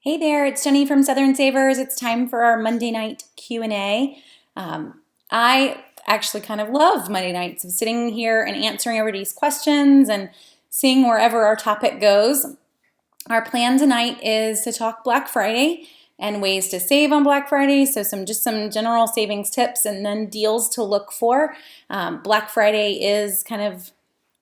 Hey there, it's Jenny from Southern Savers. It's time for our Monday night Q&A. I actually kind of love Monday nights of sitting here and answering everybody's questions and seeing wherever our topic goes. Our plan tonight is to talk Black Friday and ways to save on Black Friday. So some general savings tips and then deals to look for. Black Friday is kind of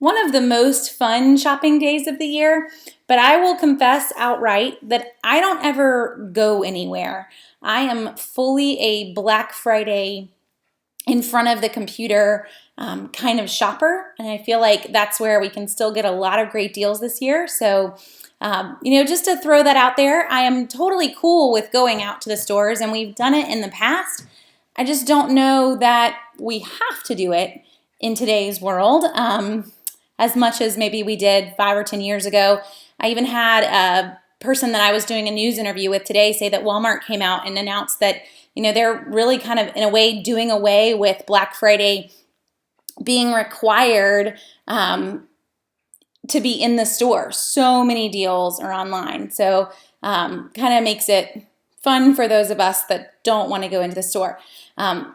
one of the most fun shopping days of the year, but I will confess outright that I don't ever go anywhere. I am fully a Black Friday in front of the computer kind of shopper, and I feel like that's where we can still get a lot of great deals this year. So, just to throw that out there, I am totally cool with going out to the stores, and we've done it in the past. I just don't know that we have to do it in today's world. As much as maybe we did 5 or 10 years ago. I even had a person that I was doing a news interview with today say that Walmart came out and announced that, they're really kind of, in a way, doing away with Black Friday being required to be in the store. So many deals are online. So kind of makes it fun for those of us that don't want to go into the store.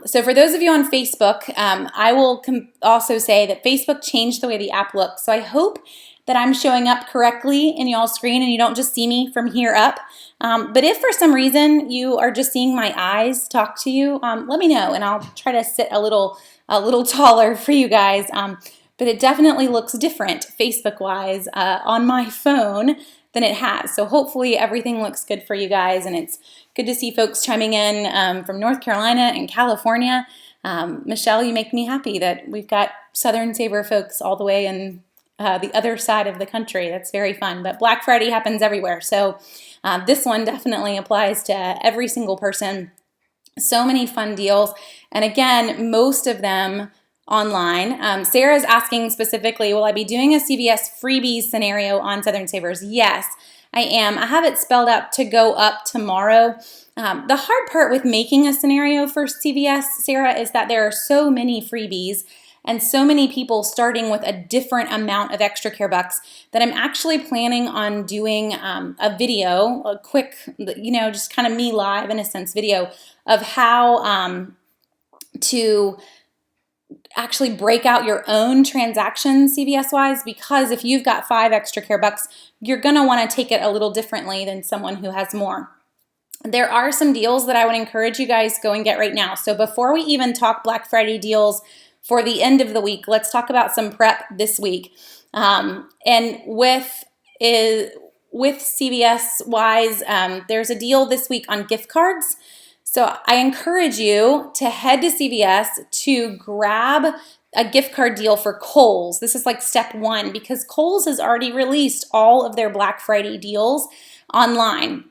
So for those of you on Facebook, I will also say that Facebook changed the way the app looks. So I hope that I'm showing up correctly in y'all's screen and you don't just see me from here up. But if for some reason you are just seeing my eyes talk to you, let me know and I'll try to sit a little taller for you guys. But it definitely looks different Facebook-wise on my phone than it has. So hopefully everything looks good for you guys, and it's good to see folks chiming in from North Carolina and California. Michelle, you make me happy that we've got Southern Saver folks all the way in the other side of the country. That's very fun. But Black Friday happens everywhere. So this one definitely applies to every single person. So many fun deals. And again, most of them online. Sarah's asking specifically, will I be doing a CVS freebies scenario on Southern Savers? Yes, I am. I have it spelled out to go up tomorrow. The hard part with making a scenario for CVS, Sarah, is that there are so many freebies and so many people starting with a different amount of extra care bucks that I'm actually planning on doing a video, a quick, just kind of me live in a sense video of how to actually break out your own transactions CVS-wise, because if you've got 5 extra care bucks, you're going to want to take it a little differently than someone who has more. There are some deals that I would encourage you guys go and get right now. So before we even talk Black Friday deals for the end of the week, let's talk about some prep this week. And with CVS-wise, there's a deal this week on gift cards. So I encourage you to head to CVS to grab a gift card deal for Kohl's. This is like step 1 because Kohl's has already released all of their Black Friday deals online.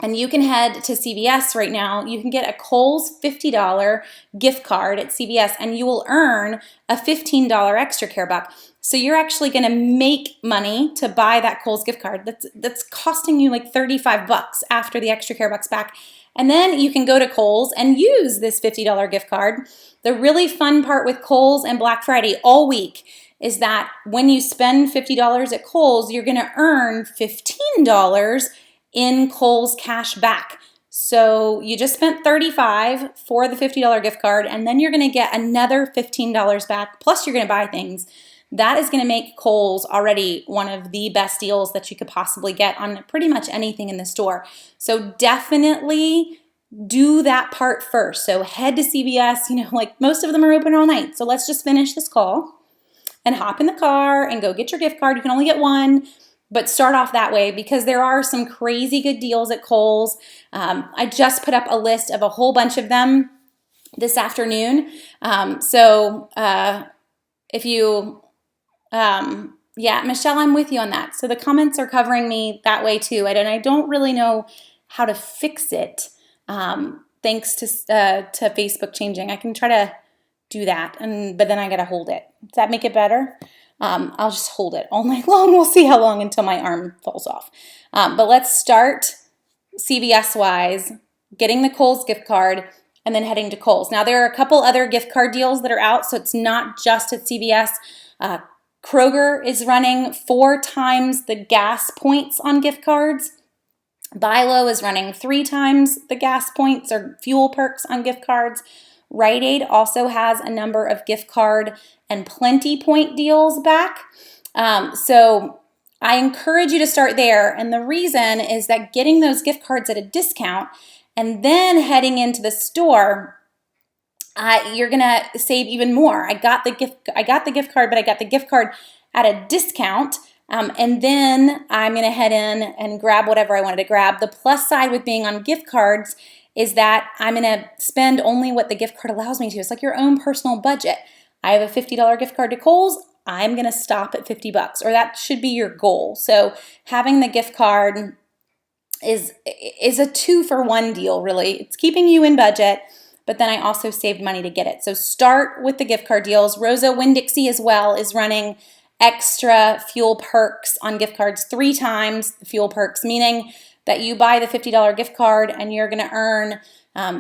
And you can head to CVS right now. You can get a Kohl's $50 gift card at CVS and you will earn a $15 extra care buck. So you're actually going to make money to buy that Kohl's gift card. That's costing you like $35 after the extra care bucks back. And then you can go to Kohl's and use this $50 gift card. The really fun part with Kohl's and Black Friday all week is that when you spend $50 at Kohl's, you're going to earn $15 in Kohl's cash back. So you just spent $35 for the $50 gift card, and then you're going to get another $15 back, plus you're going to buy things. That is going to make Kohl's already one of the best deals that you could possibly get on pretty much anything in the store. So definitely do that part first. So head to CVS, like most of them are open all night. So let's just finish this call and hop in the car and go get your gift card. You can only get one, but start off that way because there are some crazy good deals at Kohl's. I just put up a list of a whole bunch of them this afternoon. If you... yeah, Michelle, I'm with you on that. So the comments are covering me that way too. And I don't really know how to fix it. Thanks to Facebook changing. I can try to do that, but then I got to hold it. Does that make it better? I'll just hold it all night long. We'll see how long until my arm falls off. But let's start CVS-wise, getting the Kohl's gift card and then heading to Kohl's. Now, there are a couple other gift card deals that are out, so it's not just at CVS. Kroger is running 4 times the gas points on gift cards. Buy Low is running 3 times the gas points or fuel perks on gift cards. Rite Aid also has a number of gift card and plenty point deals back. So I encourage you to start there. And the reason is that getting those gift cards at a discount and then heading into the store, you're gonna save even more. I got the gift card, but I got the gift card at a discount. And then I'm gonna head in and grab whatever I wanted to grab. The plus side with being on gift cards is that I'm gonna spend only what the gift card allows me to. It's like your own personal budget. I have a $50 gift card to Kohl's. I'm gonna stop at $50, or that should be your goal. So having the gift card is a 2-for-1 deal, really. It's keeping you in budget, but then I also saved money to get it. So start with the gift card deals. Rosa Winn-Dixie as well is running extra fuel perks on gift cards 3 times the fuel perks, meaning that you buy the $50 gift card and you're going to earn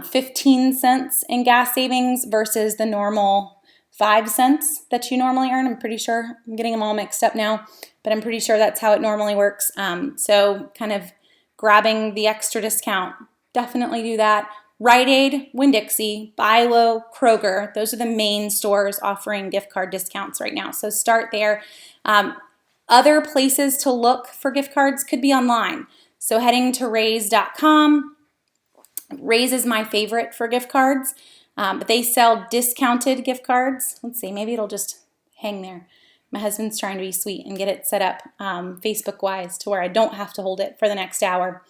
15 cents in gas savings versus the normal 5 cents that you normally earn. I'm pretty sure I'm getting them all mixed up now, but I'm pretty sure that's how it normally works. So kind of grabbing the extra discount, definitely do that. Rite Aid, Winn-Dixie, Buy Low, Kroger. Those are the main stores offering gift card discounts right now. So start there. Other places to look for gift cards could be online. So heading to raise.com. Raise is my favorite for gift cards, but they sell discounted gift cards. Let's see, maybe it'll just hang there. My husband's trying to be sweet and get it set up Facebook-wise to where I don't have to hold it for the next hour.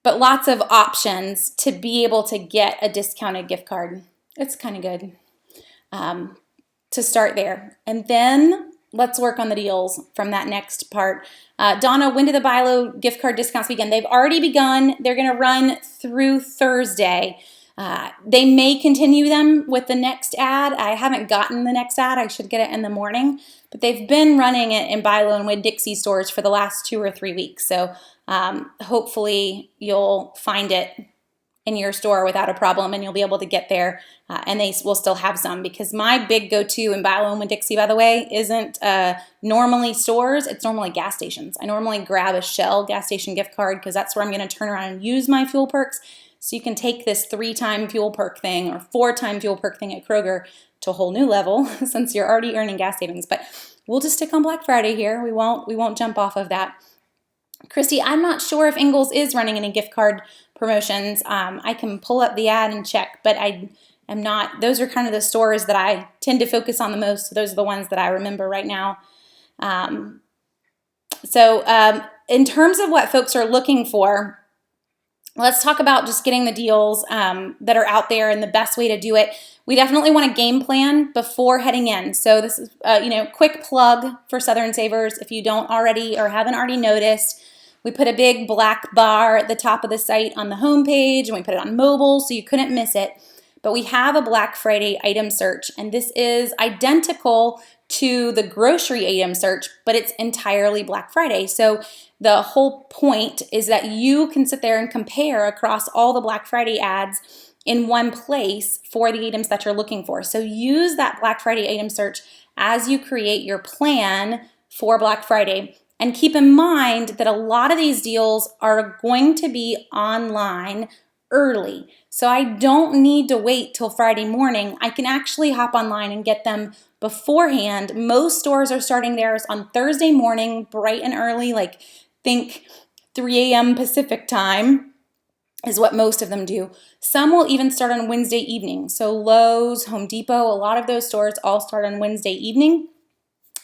But lots of options to be able to get a discounted gift card. It's kind of good to start there. And then let's work on the deals from that next part. Donna, when do the Buy Low gift card discounts begin? They've already begun. They're going to run through Thursday. They may continue them with the next ad. I haven't gotten the next ad. I should get it in the morning. But they've been running it in Buy Low and Winn-Dixie stores for the last 2 or 3 weeks. So hopefully you'll find it in your store without a problem and you'll be able to get there, and they will still have some, because my big go-to in Buy Low and Winn-Dixie, by the way, isn't normally stores. It's normally gas stations. I normally grab a Shell gas station gift card because that's where I'm going to turn around and use my fuel perks. So you can take this 3-time fuel perk thing or 4-time fuel perk thing at Kroger to a whole new level since you're already earning gas savings. But we'll just stick on Black Friday here. We won't jump off of that. Christy, I'm not sure if Ingles is running any gift card promotions. I can pull up the ad and check, but I am not. Those are kind of the stores that I tend to focus on the most. So those are the ones that I remember right now. In terms of what folks are looking for, let's talk about just getting the deals that are out there and the best way to do it. We definitely want a game plan before heading in. So this is, quick plug for Southern Savers. If you don't already or haven't already noticed, we put a big black bar at the top of the site on the homepage, and we put it on mobile so you couldn't miss it. But we have a Black Friday item search, and this is identical to the grocery item search, but it's entirely Black Friday. So the whole point is that you can sit there and compare across all the Black Friday ads in one place for the items that you're looking for. So use that Black Friday item search as you create your plan for Black Friday. And keep in mind that a lot of these deals are going to be online early. So I don't need to wait till Friday morning. I can actually hop online and get them beforehand. Most stores are starting theirs on Thursday morning, bright and early, like think 3 a.m. Pacific time is what most of them do. Some will even start on Wednesday evening. So Lowe's, Home Depot, a lot of those stores all start on Wednesday evening.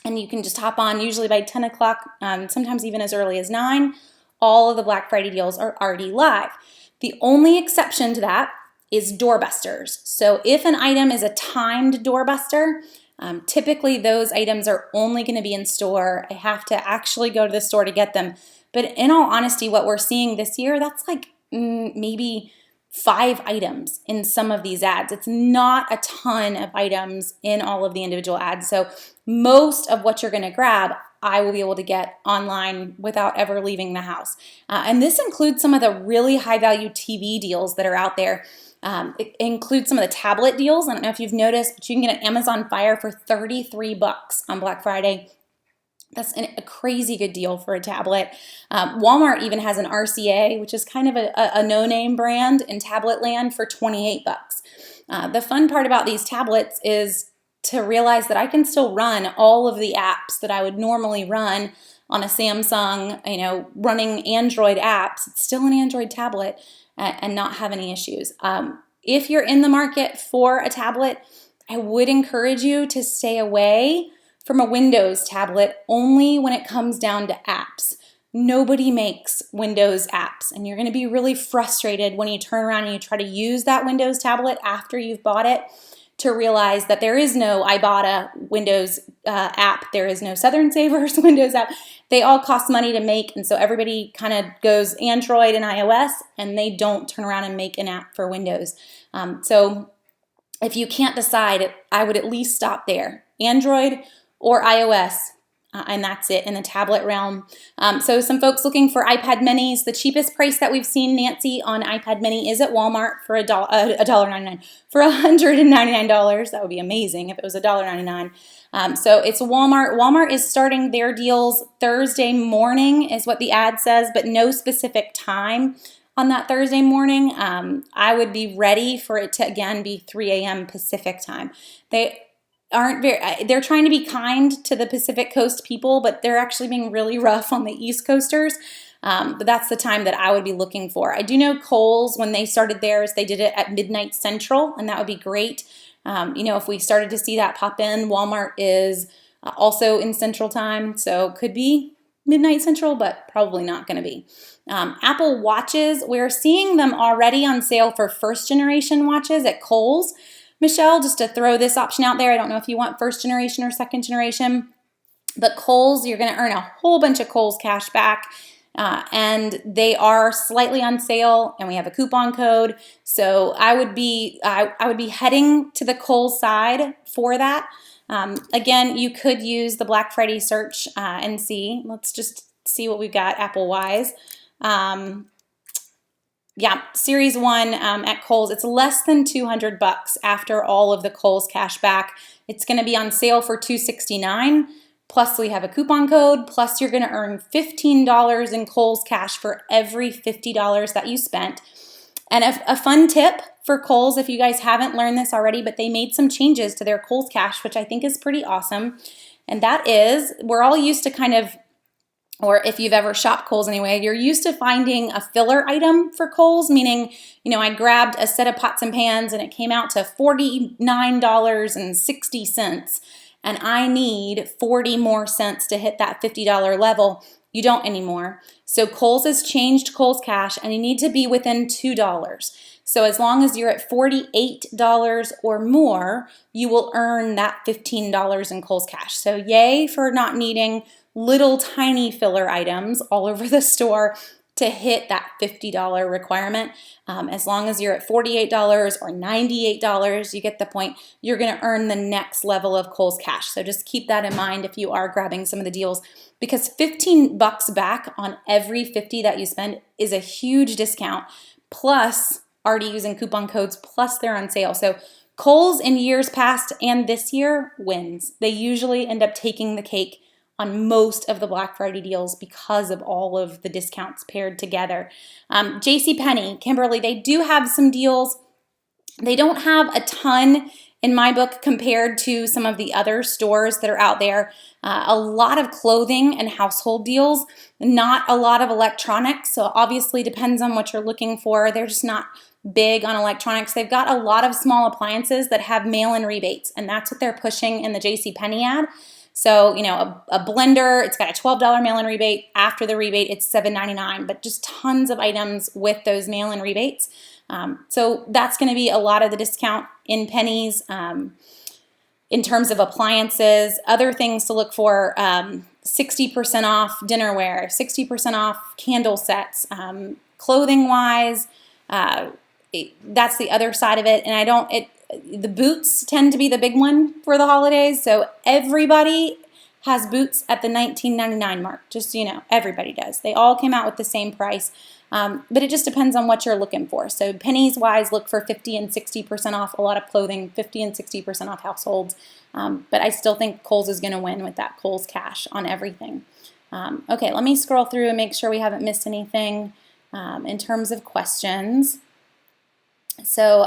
And you can just hop on usually by 10 o'clock, sometimes even as early as 9. All of the Black Friday deals are already live. The only exception to that is doorbusters. So if an item is a timed doorbuster, typically those items are only going to be in store. I have to actually go to the store to get them. But in all honesty, what we're seeing this year, that's like maybe 5 items in some of these ads. It's not a ton of items in all of the individual ads. So most of what you're going to grab, I will be able to get online without ever leaving the house. And this includes some of the really high value TV deals that are out there. It includes some of the tablet deals. I don't know if you've noticed, but you can get an Amazon Fire for $33 on Black Friday. That's a crazy good deal for a tablet. Walmart even has an RCA, which is kind of a no-name brand in tablet land, for 28 bucks. The fun part about these tablets is to realize that I can still run all of the apps that I would normally run on a Samsung, running Android apps. It's still an Android tablet and not have any issues. If you're in the market for a tablet, I would encourage you to stay away from a Windows tablet only when it comes down to apps. Nobody makes Windows apps, and you're going to be really frustrated when you turn around and you try to use that Windows tablet after you've bought it to realize that there is no Ibotta Windows app, there is no Southern Savers Windows app. They all cost money to make, and so everybody kind of goes Android and iOS, and they don't turn around and make an app for Windows. So if you can't decide, I would at least stop there. Android or iOS, and that's it in the tablet realm. So some folks looking for iPad minis. The cheapest price that we've seen, Nancy, on iPad mini is at Walmart for $1.99. For $199, that would be amazing if it was $1.99. So it's Walmart. Walmart is starting their deals Thursday morning is what the ad says, but no specific time on that Thursday morning. I would be ready for it to, again, be 3 a.m. Pacific time. They're trying to be kind to the Pacific Coast people, but they're actually being really rough on the East Coasters. But that's the time that I would be looking for. I do know Kohl's, when they started theirs, they did it at midnight Central, and that would be great. If we started to see that pop in, Walmart is also in Central Time, so could be midnight Central, but probably not going to be. Apple Watches, we're seeing them already on sale for first generation watches at Kohl's. Michelle, just to throw this option out there, I don't know if you want first generation or second generation, but Kohl's, you're going to earn a whole bunch of Kohl's cash back, and they are slightly on sale, and we have a coupon code. So I would be heading to the Kohl's side for that. Again, you could use the Black Friday search and see. Let's just see what we've got Apple-wise. Series 1 at Kohl's, it's less than $200 after all of the Kohl's cash back. It's going to be on sale for $269. Plus we have a coupon code, plus you're going to earn $15 in Kohl's cash for every $50 that you spent. And a fun tip for Kohl's, if you guys haven't learned this already, but they made some changes to their Kohl's cash, which I think is pretty awesome. And that is, we're all used to or if you've ever shopped Kohl's anyway, you're used to finding a filler item for Kohl's, meaning, I grabbed a set of pots and pans and it came out to $49.60, and I need 40 more cents to hit that $50 level. You don't anymore. So Kohl's has changed Kohl's cash, and you need to be within $2. So as long as you're at $48 or more, you will earn that $15 in Kohl's cash. So yay for not needing little tiny filler items all over the store to hit that $50 requirement. As long as you're at $48 or $98, you get the point, you're going to earn the next level of Kohl's cash. So just keep that in mind if you are grabbing some of the deals, because $15 back on every $50 that you spend is a huge discount, plus already using coupon codes, plus they're on sale. So Kohl's in years past and this year wins. They usually end up taking the cake on most of the Black Friday deals because of all of the discounts paired together. JCPenney, Kimberly, they do have some deals. They don't have a ton in my book compared to some of the other stores that are out there. A lot of clothing and household deals, not a lot of electronics. So obviously depends on what you're looking for. They're just not big on electronics. They've got a lot of small appliances that have mail-in rebates, and that's what they're pushing in the JCPenney ad. So, a blender, it's got a $12 mail-in rebate. After the rebate, it's $7.99, but just tons of items with those mail-in rebates. So that's going to be a lot of the discount in pennies. In terms of appliances, other things to look for, 60% off dinnerware, 60% off candle sets, clothing-wise, that's the other side of it. And the boots tend to be the big one for the holidays. So everybody has boots at the $19.99 mark, just so you know. Everybody does. They all came out with the same price, but it just depends on what you're looking for. So pennies wise, look for 50 and 60% off a lot of clothing, 50 and 60% off households, but I still think Kohl's is going to win with that Kohl's cash on everything. Okay, let me scroll through and make sure we haven't missed anything in terms of questions. So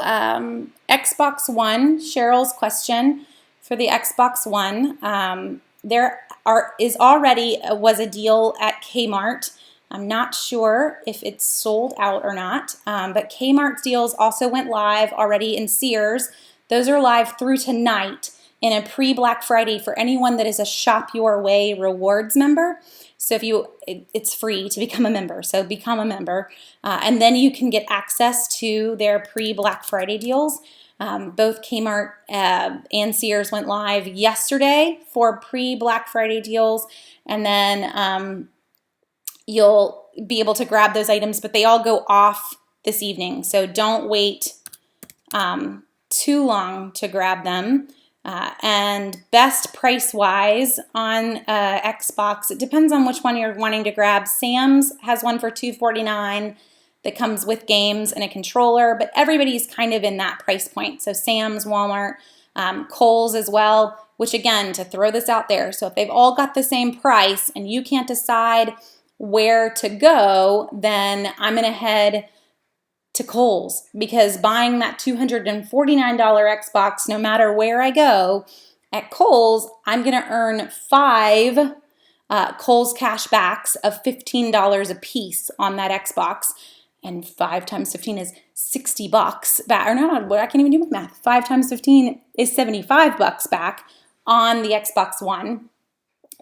Xbox One, Cheryl's question for the Xbox One. There was a deal at Kmart. I'm not sure if it's sold out or not, but Kmart's deals also went live already in Sears. Those are live through tonight in a pre-Black Friday for anyone that is a Shop Your Way rewards member. So it's free to become a member, so become a member. And then you can get access to their pre-Black Friday deals. Both Kmart and Sears went live yesterday for pre-Black Friday deals, and then you'll be able to grab those items, but they all go off this evening, so don't wait too long to grab them. And best price-wise on Xbox, it depends on which one you're wanting to grab. Sam's has one for $249 that comes with games and a controller, but everybody's kind of in that price point. So Sam's, Walmart, Kohl's as well, which again, to throw this out there, so if they've all got the same price and you can't decide where to go, then I'm going to head to Kohl's, because buying that $249 Xbox, no matter where I go, at Kohl's, I'm going to earn 5 Kohl's cash backs of $15 a piece on that Xbox. And 5 times 15 is $60 back. Or no, I can't even do math. 5 times 15 is $75 back on the Xbox One.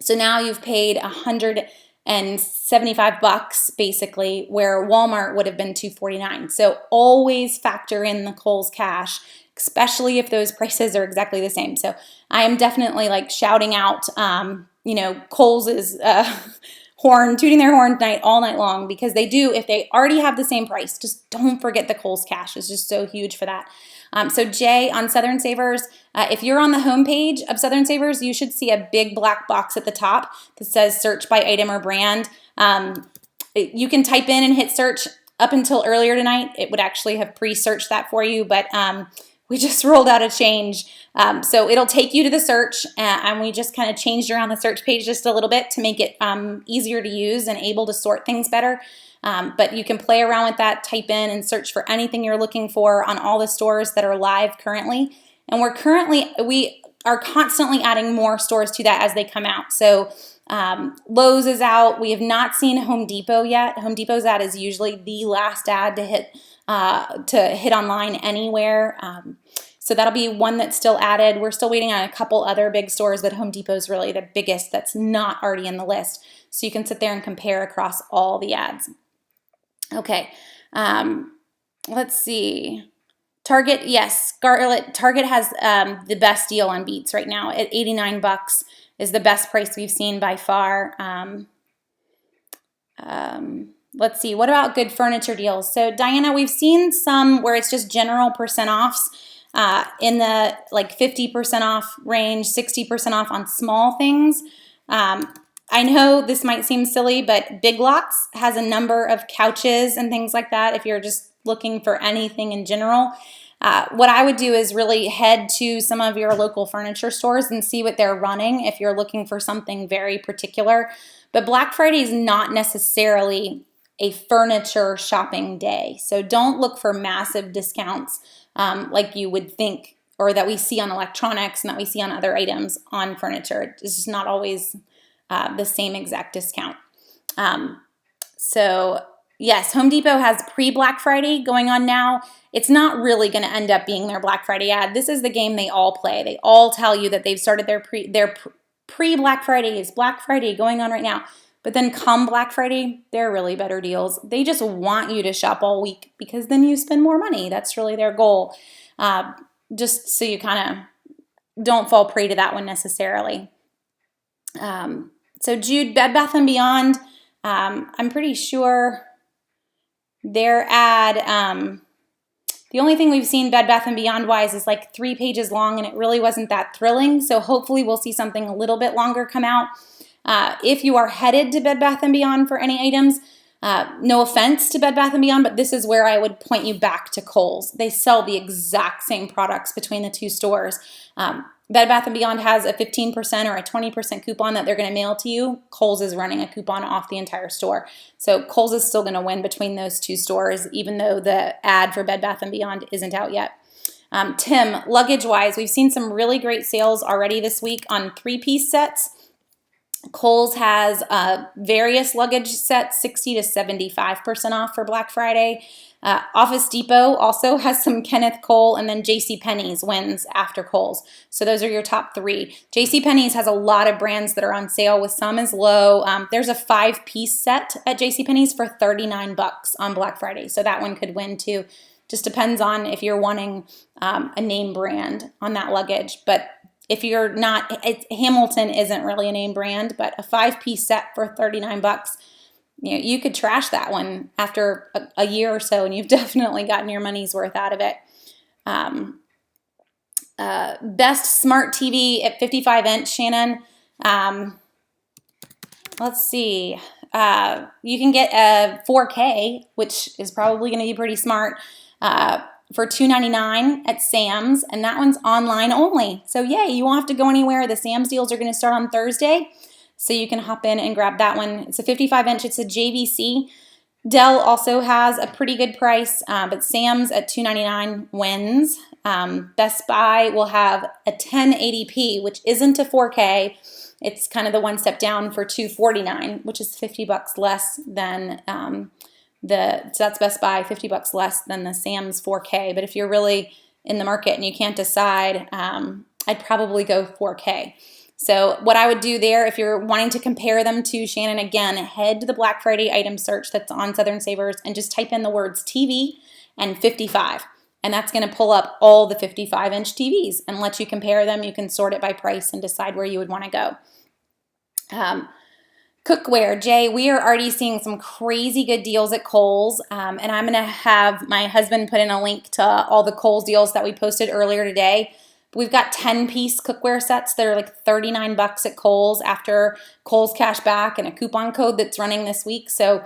So now you've paid $175 basically, where Walmart would have been $249. So always factor in the Kohl's cash, especially if those prices are exactly the same. So I am definitely like shouting out, Kohl's is tooting their horn all night long, because they do, if they already have the same price, just don't forget the Kohl's cash. It's just so huge for that. So Jay, on Southern Savers, if you're on the homepage of Southern Savers, you should see a big black box at the top that says search by item or brand. You can type in and hit search. Up until earlier tonight, it would actually have pre-searched that for you, but we just rolled out a change. So it'll take you to the search, and we just kind of changed around the search page just a little bit to make it easier to use and able to sort things better. But you can play around with that, type in and search for anything you're looking for on all the stores that are live currently. And we are constantly adding more stores to that as they come out. So Lowe's is out. We have not seen Home Depot yet. Home Depot's ad is usually the last ad to hit online anywhere. So that'll be one that's still added. We're still waiting on a couple other big stores, but Home Depot is really the biggest that's not already in the list. So you can sit there and compare across all the ads. Okay, let's see. Target, yes, Scarlett, Target has the best deal on Beats right now at $89 is the best price we've seen by far. Let's see, what about good furniture deals? So Diana, we've seen some where it's just general percent offs in the like 50% off range, 60% off on small things. I know this might seem silly, but Big Lots has a number of couches and things like that if you're just looking for anything in general. What I would do is really head to some of your local furniture stores and see what they're running if you're looking for something very particular. But Black Friday is not necessarily a furniture shopping day. So don't look for massive discounts like you would think, or that we see on electronics and that we see on other items on furniture. It's just not always the same exact discount. So yes, Home Depot has pre-Black Friday going on now. It's not really going to end up being their Black Friday ad. This is the game they all play. They all tell you that they've started their pre-Black Friday is Black Friday going on right now. But then come Black Friday, they're really better deals. They just want you to shop all week because then you spend more money. That's really their goal. Just so you kind of don't fall prey to that one necessarily. So Jude, Bed Bath & Beyond, I'm pretty sure their ad The only thing we've seen Bed Bath & Beyond wise is like 3 pages long, and it really wasn't that thrilling. So hopefully we'll see something a little bit longer come out. If you are headed to Bed Bath & Beyond for any items, no offense to Bed Bath & Beyond, but this is where I would point you back to Kohl's. They sell the exact same products between the two stores. Bed Bath & Beyond has a 15% or a 20% coupon that they're going to mail to you. Kohl's is running a coupon off the entire store. So Kohl's is still going to win between those two stores, even though the ad for Bed Bath & Beyond isn't out yet. Tim, luggage-wise, we've seen some really great sales already this week on 3-piece sets. Kohl's has various luggage sets, 60 to 75% off for Black Friday. Office Depot also has some Kenneth Cole, and then JCPenney's wins after Kohl's. So those are your top 3. JCPenney's has a lot of brands that are on sale, with some as low. There's a 5-piece set at JCPenney's for $39 on Black Friday. So that one could win too. Just depends on if you're wanting a name brand on that luggage. But if you're not, Hamilton isn't really a name brand, but a 5-piece set for $39, you could trash that one after a year or so, and you've definitely gotten your money's worth out of it. Best smart TV at 55-inch, Shannon. Let's see. You can get a 4K, which is probably going to be pretty smart, for $2.99 at Sam's, and that one's online only. So yay, you won't have to go anywhere. The Sam's deals are going to start on Thursday, so you can hop in and grab that one. It's a 55-inch. It's a JVC. Dell also has a pretty good price, but Sam's at $2.99 wins. Best Buy will have a 1080p, which isn't a 4K. It's kind of the one step down for $249, which is $50 less than so that's Best Buy, $50 less than the Sam's 4K. But if you're really in the market and you can't decide, I'd probably go 4K. So what I would do there, if you're wanting to compare them to, Shannon, again, head to the Black Friday item search that's on Southern Savers and just type in the words TV and 55. And that's going to pull up all the 55-inch TVs and let you compare them. You can sort it by price and decide where you would want to go. Cookware, Jay, we are already seeing some crazy good deals at Kohl's, and I'm going to have my husband put in a link to all the Kohl's deals that we posted earlier today. We've got 10-piece cookware sets that are like $39 at Kohl's after Kohl's cash back and a coupon code that's running this week. So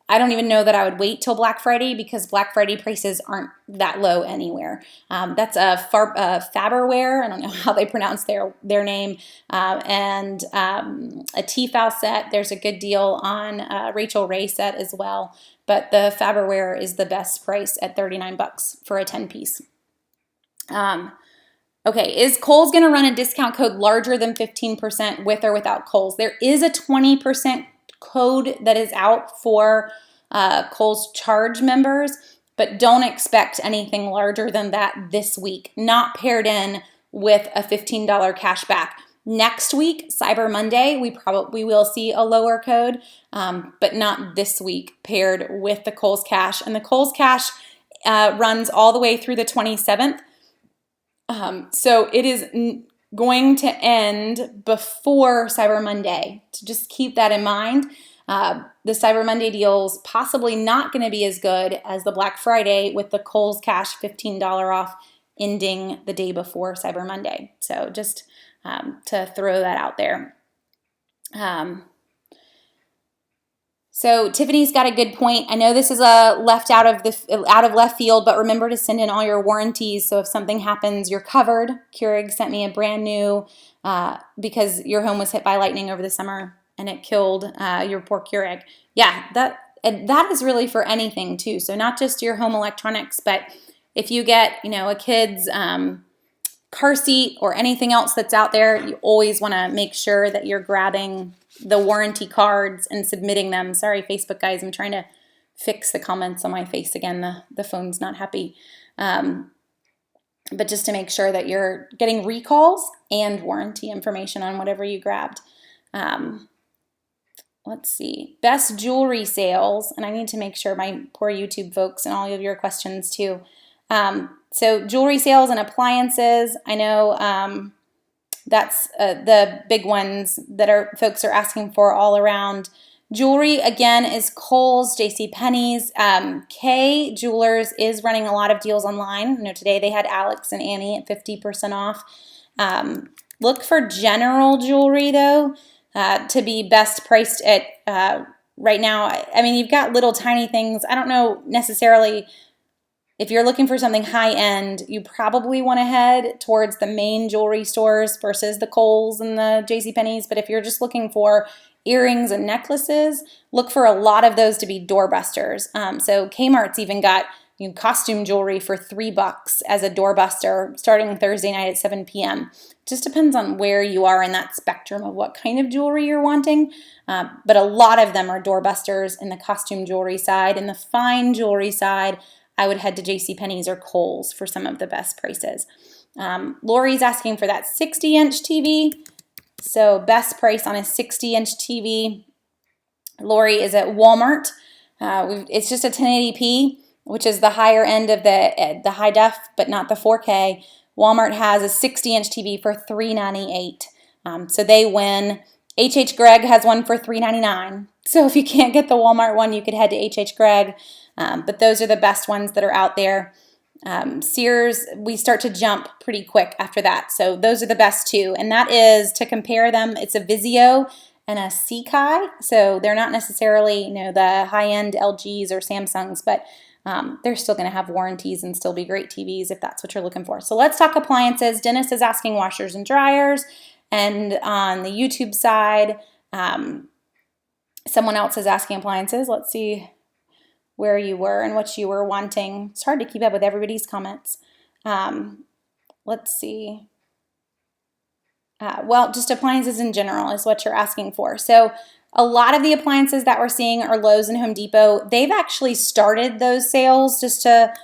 I don't even know that I would wait till Black Friday, because Black Friday prices aren't that low anywhere. That's a Faberware, I don't know how they pronounce their name, and a Tefal set. There's a good deal on Rachel Ray set as well, but the Faberware is the best price at $39 for a 10-piece. Okay, is Kohl's going to run a discount code larger than 15% with or without Kohl's? There is a 20% code that is out for Kohl's Charge members, but don't expect anything larger than that this week, not paired in with a $15 cash back. Next week, Cyber Monday, we will see a lower code, but not this week paired with the Kohl's Cash. And the Kohl's Cash runs all the way through the 27th. So it is going to end before Cyber Monday. So just keep that in mind. The Cyber Monday deals possibly not going to be as good as the Black Friday, with the Kohl's Cash $15 off ending the day before Cyber Monday. So just to throw that out there. So Tiffany's got a good point. I know this is left out of left field, but remember to send in all your warranties. So if something happens, you're covered. Keurig sent me a brand new because your home was hit by lightning over the summer and it killed your poor Keurig. Yeah, that is really for anything too. So not just your home electronics, but if you get a kid's car seat or anything else that's out there, you always want to make sure that you're grabbing the warranty cards and submitting them. Sorry, Facebook guys, I'm trying to fix the comments on my face again. The phone's not happy. But just to make sure that you're getting recalls and warranty information on whatever you grabbed. Let's see. Best jewelry sales. And I need to make sure my poor YouTube folks and all of your questions too. So jewelry sales and appliances. I know that's the big ones that folks are asking for all around. Jewelry, again, is Kohl's, JCPenney's. Kay Jewelers is running a lot of deals online. You know, today they had Alex and Annie at 50% off. Look for general jewelry, though, to be best priced at right now. I mean, you've got little tiny things. I don't know necessarily if you're looking for something high end, you probably want to head towards the main jewelry stores versus the Kohl's and the JCPenney's. But if you're just looking for earrings and necklaces, look for a lot of those to be doorbusters. So Kmart's even got costume jewelry for $3 as a doorbuster starting Thursday night at 7 p.m. Just depends on where you are in that spectrum of what kind of jewelry you're wanting. But a lot of them are doorbusters in the costume jewelry side. In the fine jewelry side, I would head to JCPenney's or Kohl's for some of the best prices. Lori's asking for that 60-inch TV. So best price on a 60-inch TV, Lori, is at Walmart. It's just a 1080p, which is the higher end of the high def, but not the 4K. Walmart has a 60-inch TV for $398. So they win. H.H. Gregg has one for $399. So if you can't get the Walmart one, you could head to H.H. Gregg. But those are the best ones that are out there. Sears, we start to jump pretty quick after that. So those are the best two. And that is, to compare them, it's a Vizio and a Sekai. So they're not necessarily, the high-end LGs or Samsungs, but they're still going to have warranties and still be great TVs if that's what you're looking for. So let's talk appliances. Dennis is asking washers and dryers. And on the YouTube side, someone else is asking appliances. Let's see where you were and what you were wanting. It's hard to keep up with everybody's comments. Let's see. Well, just appliances in general is what you're asking for. So a lot of the appliances that we're seeing are Lowe's and Home Depot. They've actually started those sales just to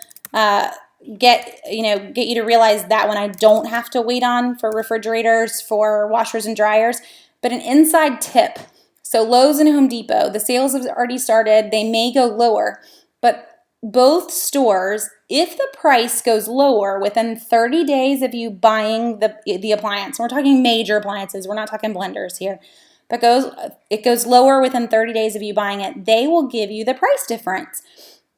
get you to realize that when I don't have to wait on for refrigerators, for washers and dryers. But an inside tip. So Lowe's and Home Depot, the sales have already started. They may go lower, but both stores, if the price goes lower within 30 days of you buying the appliance, we're talking major appliances, we're not talking blenders here, but it goes lower within 30 days of you buying it, they will give you the price difference.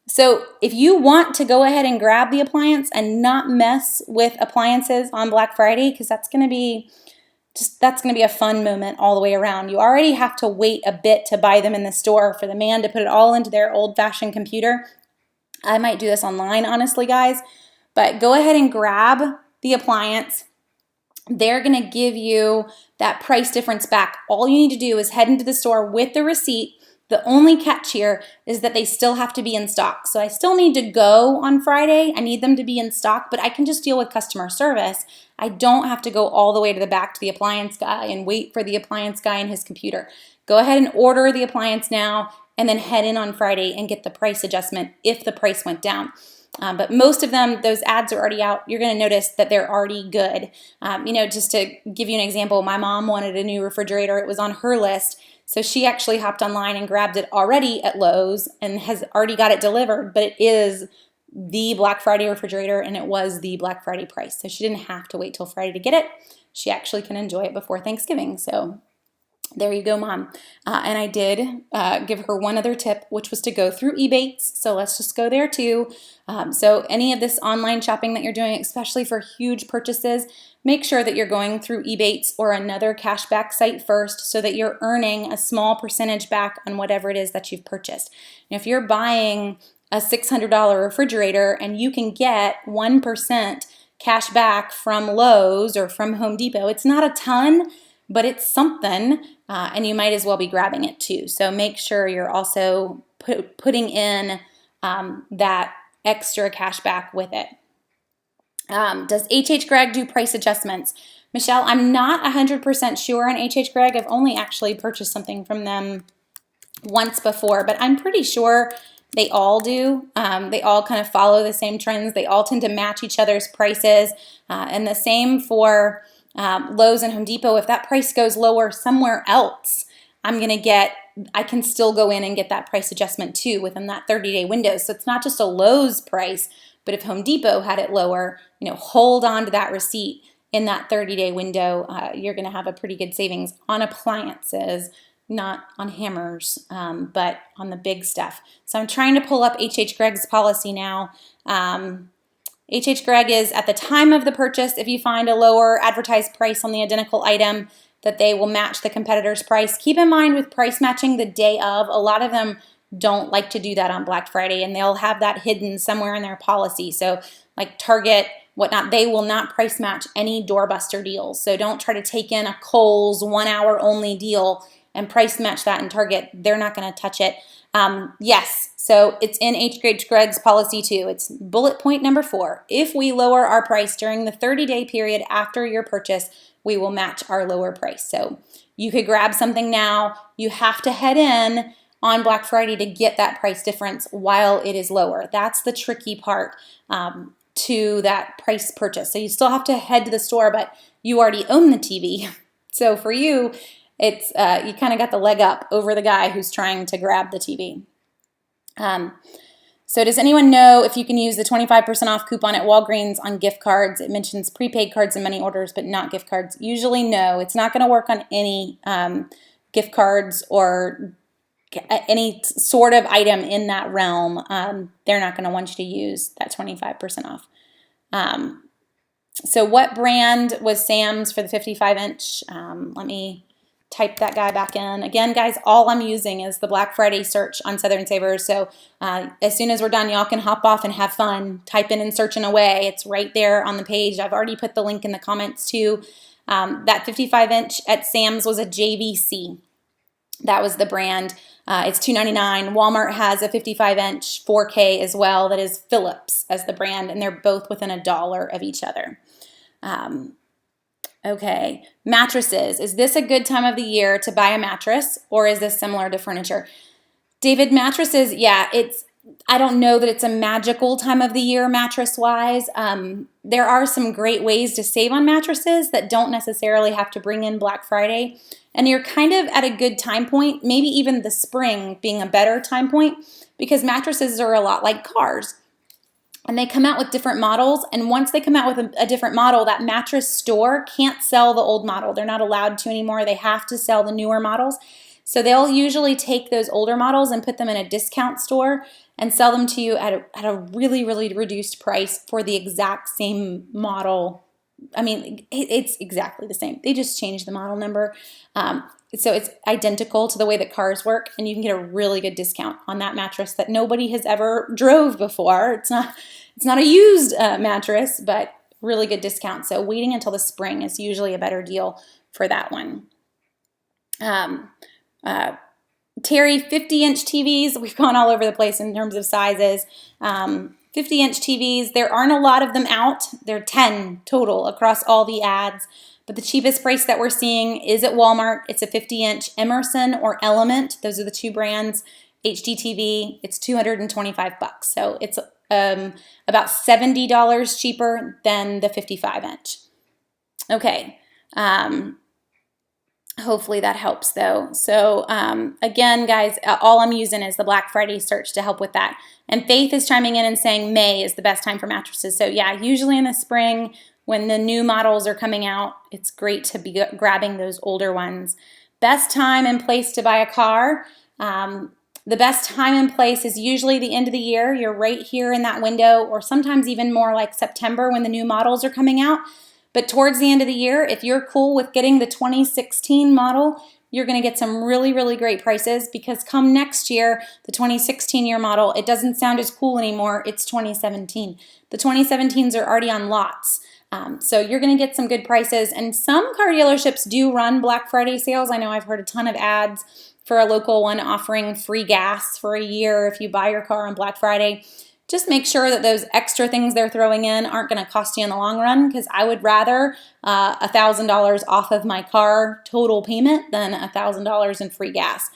So if you want to go ahead and grab the appliance and not mess with appliances on Black Friday, because that's going to be a fun moment all the way around. You already have to wait a bit to buy them in the store for the man to put it all into their old-fashioned computer. I might do this online, honestly, guys. But go ahead and grab the appliance. They're going to give you that price difference back. All you need to do is head into the store with the receipt. The only catch here is that they still have to be in stock. So I still need to go on Friday. I need them to be in stock, but I can just deal with customer service. I don't have to go all the way to the back to the appliance guy and wait for the appliance guy and his computer. Go ahead and order the appliance now and then head in on Friday and get the price adjustment if the price went down. But most of them, those ads are already out. You're going to notice that they're already good. Just to give you an example, my mom wanted a new refrigerator. It was on her list. So she actually hopped online and grabbed it already at Lowe's and has already got it delivered, but it is the Black Friday refrigerator and it was the Black Friday price. So she didn't have to wait till Friday to get it. She actually can enjoy it before Thanksgiving. So there you go, Mom. And I did give her one other tip, which was to go through Ebates. So let's just go there too. So any of this online shopping that you're doing, especially for huge purchases, make sure that you're going through Ebates or another cashback site first so that you're earning a small percentage back on whatever it is that you've purchased. And if you're buying a $600 refrigerator and you can get 1% cash back from Lowe's or from Home Depot, it's not a ton, but it's something, and you might as well be grabbing it too. So make sure you're also putting in that extra cash back with it. Does H.H. Gregg do price adjustments? Michelle, I'm not 100% sure on H.H. Gregg. I've only actually purchased something from them once before, but I'm pretty sure they all do. They all kind of follow the same trends. They all tend to match each other's prices. And the same for Lowe's and Home Depot. If that price goes lower somewhere else, I can still go in and get that price adjustment too within that 30-day window. So it's not just a Lowe's price, but if Home Depot had it lower, hold on to that receipt in that 30-day window. You're going to have a pretty good savings on appliances not on hammers, but on the big stuff. So I'm trying to pull up H.H. Gregg's policy now. H.H. Gregg is at the time of the purchase, if you find a lower advertised price on the identical item, that they will match the competitor's price. Keep in mind with price matching the day of, a lot of them don't like to do that on Black Friday, and they'll have that hidden somewhere in their policy. So like Target, whatnot, they will not price match any doorbuster deals. So don't try to take in a Kohl's 1 hour only deal and price match that in Target. They're not going to touch it. Yes, so it's in H.H. Gregg's policy too. It's bullet point number 4. If we lower our price during the 30-day period after your purchase, we will match our lower price. So you could grab something now. You have to head in on Black Friday to get that price difference while it is lower. That's the tricky part to that price purchase. So you still have to head to the store, but you already own the TV. So for you, it's you kind of got the leg up over the guy who's trying to grab the TV. So does anyone know if you can use the 25% off coupon at Walgreens on gift cards? It mentions prepaid cards and money orders, but not gift cards. Usually no. It's not going to work on any gift cards or any sort of item in that realm. They're not going to want you to use that 25% off. So what brand was Sam's for the 55-inch? Let me type that guy back in. Again, guys, all I'm using is the Black Friday search on Southern Savers. So as soon as we're done, y'all can hop off and have fun. Type in and searching away. It's right there on the page. I've already put the link in the comments too. That 55-inch at Sam's was a JVC. That was the brand. It's $2.99. Walmart has a 55-inch 4K as well that is Philips as the brand, and they're both within $1 of each other. Okay, mattresses. Is this a good time of the year to buy a mattress, or is this similar to furniture? David, mattresses, yeah, I don't know that it's a magical time of the year mattress-wise. There are some great ways to save on mattresses that don't necessarily have to bring in Black Friday. And you're kind of at a good time point, maybe even the spring being a better time point, because mattresses are a lot like cars. And they come out with different models, and once they come out with a different model, that mattress store can't sell the old model. They're not allowed to anymore. They have to sell the newer models. So they'll usually take those older models and put them in a discount store and sell them to you at a really, really reduced price for the exact same model. I mean, it's exactly the same. They just changed the model number. So it's identical to the way that cars work, and you can get a really good discount on that mattress that nobody has ever drove before. It's not a used mattress, but really good discount. So waiting until the spring is usually a better deal for that one. Terry, 50-inch TVs. We've gone all over the place in terms of sizes. 50-inch TVs, there aren't a lot of them out. There are 10 total across all the ads. But the cheapest price that we're seeing is at Walmart. It's a 50-inch Emerson or Element. Those are the two brands. HDTV, it's $225. So it's about $70 cheaper than the 55-inch. Okay. Hopefully that helps though. So again, guys, all I'm using is the Black Friday search to help with that. And Faith is chiming in and saying May is the best time for mattresses. So yeah, usually in the spring when the new models are coming out, it's great to be grabbing those older ones. Best time and place to buy a car. The best time and place is usually the end of the year. You're right here in that window, or sometimes even more like September when the new models are coming out. But towards the end of the year, if you're cool with getting the 2016 model, you're going to get some really, really great prices, because come next year, the 2016 year model, it doesn't sound as cool anymore. It's 2017. The 2017s are already on lots. So you're going to get some good prices. And some car dealerships do run Black Friday sales. I know I've heard a ton of ads for a local one offering free gas for a year if you buy your car on Black Friday. Just make sure that those extra things they're throwing in aren't going to cost you in the long run, because I would rather $1,000 off of my car total payment than $1,000 in free gas.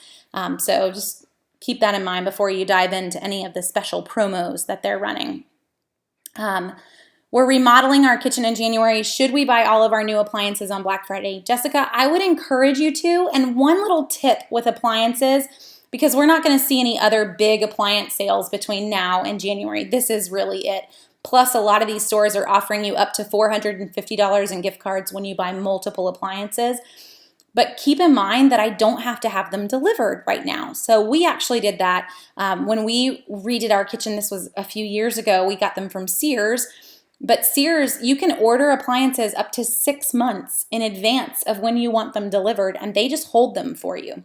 So just keep that in mind before you dive into any of the special promos that they're running. We're remodeling our kitchen in January. Should we buy all of our new appliances on Black Friday? Jessica, I would encourage you to. And one little tip with appliances, because we're not going to see any other big appliance sales between now and January. This is really it. Plus, a lot of these stores are offering you up to $450 in gift cards when you buy multiple appliances. But keep in mind that I don't have to have them delivered right now. So we actually did that when we redid our kitchen. This was a few years ago. We got them from Sears. But Sears, you can order appliances up to 6 months in advance of when you want them delivered, and they just hold them for you.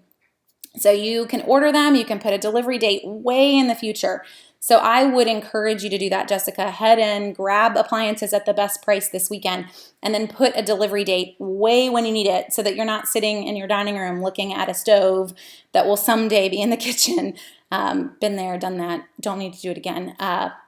So you can order them, you can put a delivery date way in the future. So I would encourage you to do that, Jessica. Head in, grab appliances at the best price this weekend, and then put a delivery date way when you need it so that you're not sitting in your dining room looking at a stove that will someday be in the kitchen. Been there, done that, don't need to do it again.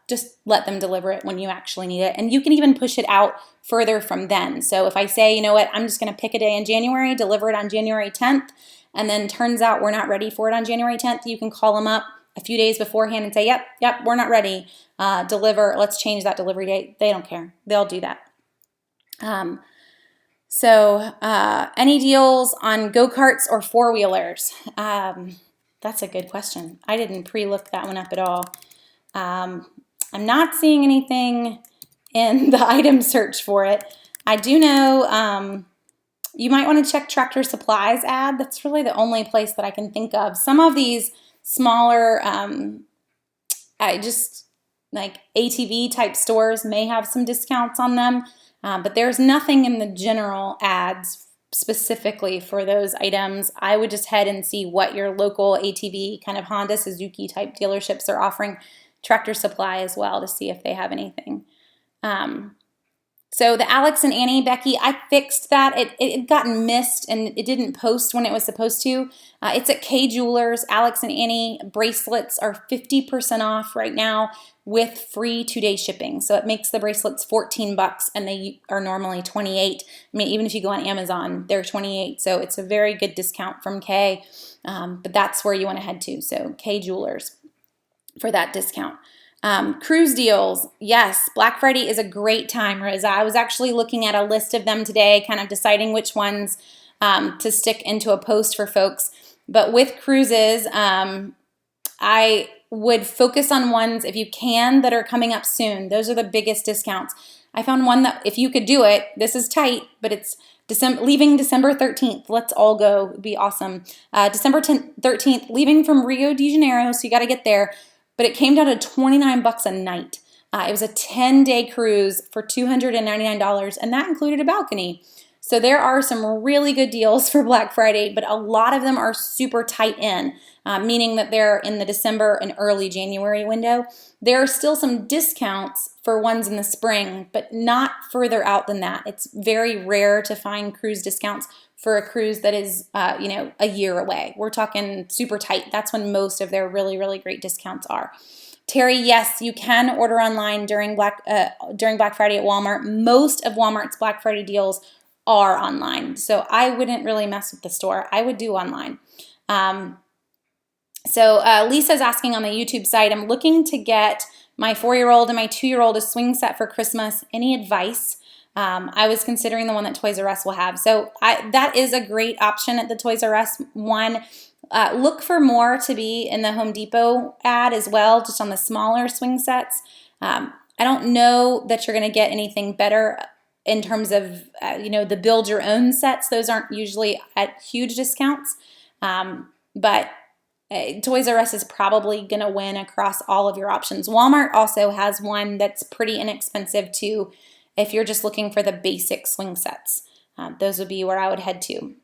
Just let them deliver it when you actually need it. And you can even push it out further from then. So if I say, you know what, I'm just going to pick a day in January, deliver it on January 10th, and then turns out we're not ready for it on January 10th, you can call them up a few days beforehand and say, yep, we're not ready. Deliver, let's change that delivery date. They don't care. They'll do that. Any deals on go-karts or four-wheelers? That's a good question. I didn't pre-look that one up at all. I'm not seeing anything in the item search for it. I do know you might want to check Tractor Supply's ad. That's really the only place that I can think of. Some of these smaller, just like ATV type stores may have some discounts on them, but there's nothing in the general ads specifically for those items. I would just head and see what your local ATV kind of Honda, Suzuki type dealerships are offering. Tractor Supply as well to see if they have anything. So the Alex and Annie, Becky, I fixed that. It had gotten missed and it didn't post when it was supposed to. It's at K Jewelers. Alex and Annie bracelets are 50% off right now with free 2-day shipping. So it makes the bracelets $14 and they are normally $28. I mean, even if you go on Amazon, they're $28. So it's a very good discount from K. But that's where you want to head to. So K Jewelers for that discount. Cruise deals. Yes, Black Friday is a great time, Rosa. I was actually looking at a list of them today, kind of deciding which ones to stick into a post for folks. But with cruises, I would focus on ones, if you can, that are coming up soon. Those are the biggest discounts. I found one that, if you could do it, this is tight, but it's leaving December 13th. Let's all go. It would be awesome. December 13th, leaving from Rio de Janeiro, so you got to get there. But it came down to $29 a night. It was a 10-day cruise for $299, and that included a balcony. So there are some really good deals for Black Friday, but a lot of them are super tight in, meaning that they're in the December and early January window. There are still some discounts for ones in the spring, but not further out than that. It's very rare to find cruise discounts for a cruise that is, a year away. We're talking super tight. That's when most of their really, really great discounts are. Terry, yes, you can order online during Black Friday at Walmart. Most of Walmart's Black Friday deals are online, so I wouldn't really mess with the store. I would do online. Lisa's asking on the YouTube site, I'm looking to get my 4-year-old and my 2-year-old a swing set for Christmas. Any advice? I was considering the one that Toys R Us will have. So that is a great option at the Toys R Us one. Look for more to be in the Home Depot ad as well, just on the smaller swing sets. I don't know that you're going to get anything better in terms of, the build your own sets. Those aren't usually at huge discounts. But Toys R Us is probably going to win across all of your options. Walmart also has one that's pretty inexpensive too, if you're just looking for the basic swing sets. Those would be where I would head to.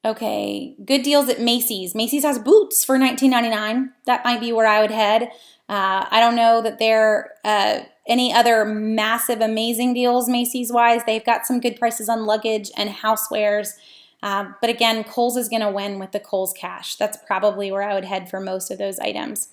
Okay, good deals at Macy's. Macy's has boots for $19.99. That might be where I would head. I don't know that there are any other massive, amazing deals Macy's-wise. They've got some good prices on luggage and housewares. But again, Kohl's is going to win with the Kohl's Cash. That's probably where I would head for most of those items.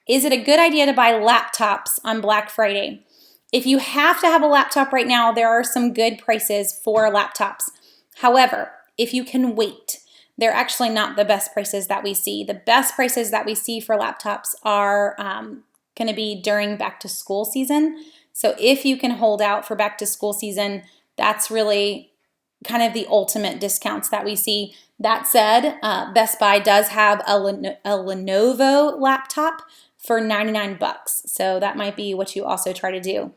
Is it a good idea to buy laptops on Black Friday? If you have to have a laptop right now, there are some good prices for laptops. However, if you can wait, they're actually not the best prices that we see. The best prices that we see for laptops are going to be during back to school season. So if you can hold out for back to school season, that's really kind of the ultimate discounts that we see. That said, Best Buy does have a Lenovo laptop for $99. So that might be what you also try to do.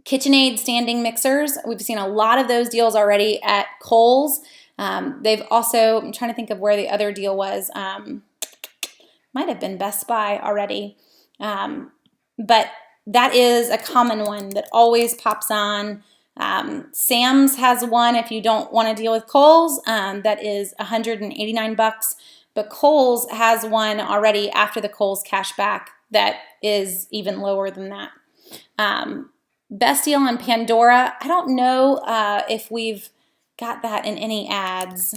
KitchenAid standing mixers. We've seen a lot of those deals already at Kohl's. They've also, I'm trying to think of where the other deal was. Might have been Best Buy already. But that is a common one that always pops on. Sam's has one if you don't want to deal with Kohl's. That is $189. But Kohl's has one already after the Kohl's cashback that is even lower than that. Best deal on Pandora. I don't know if we've got that in any ads.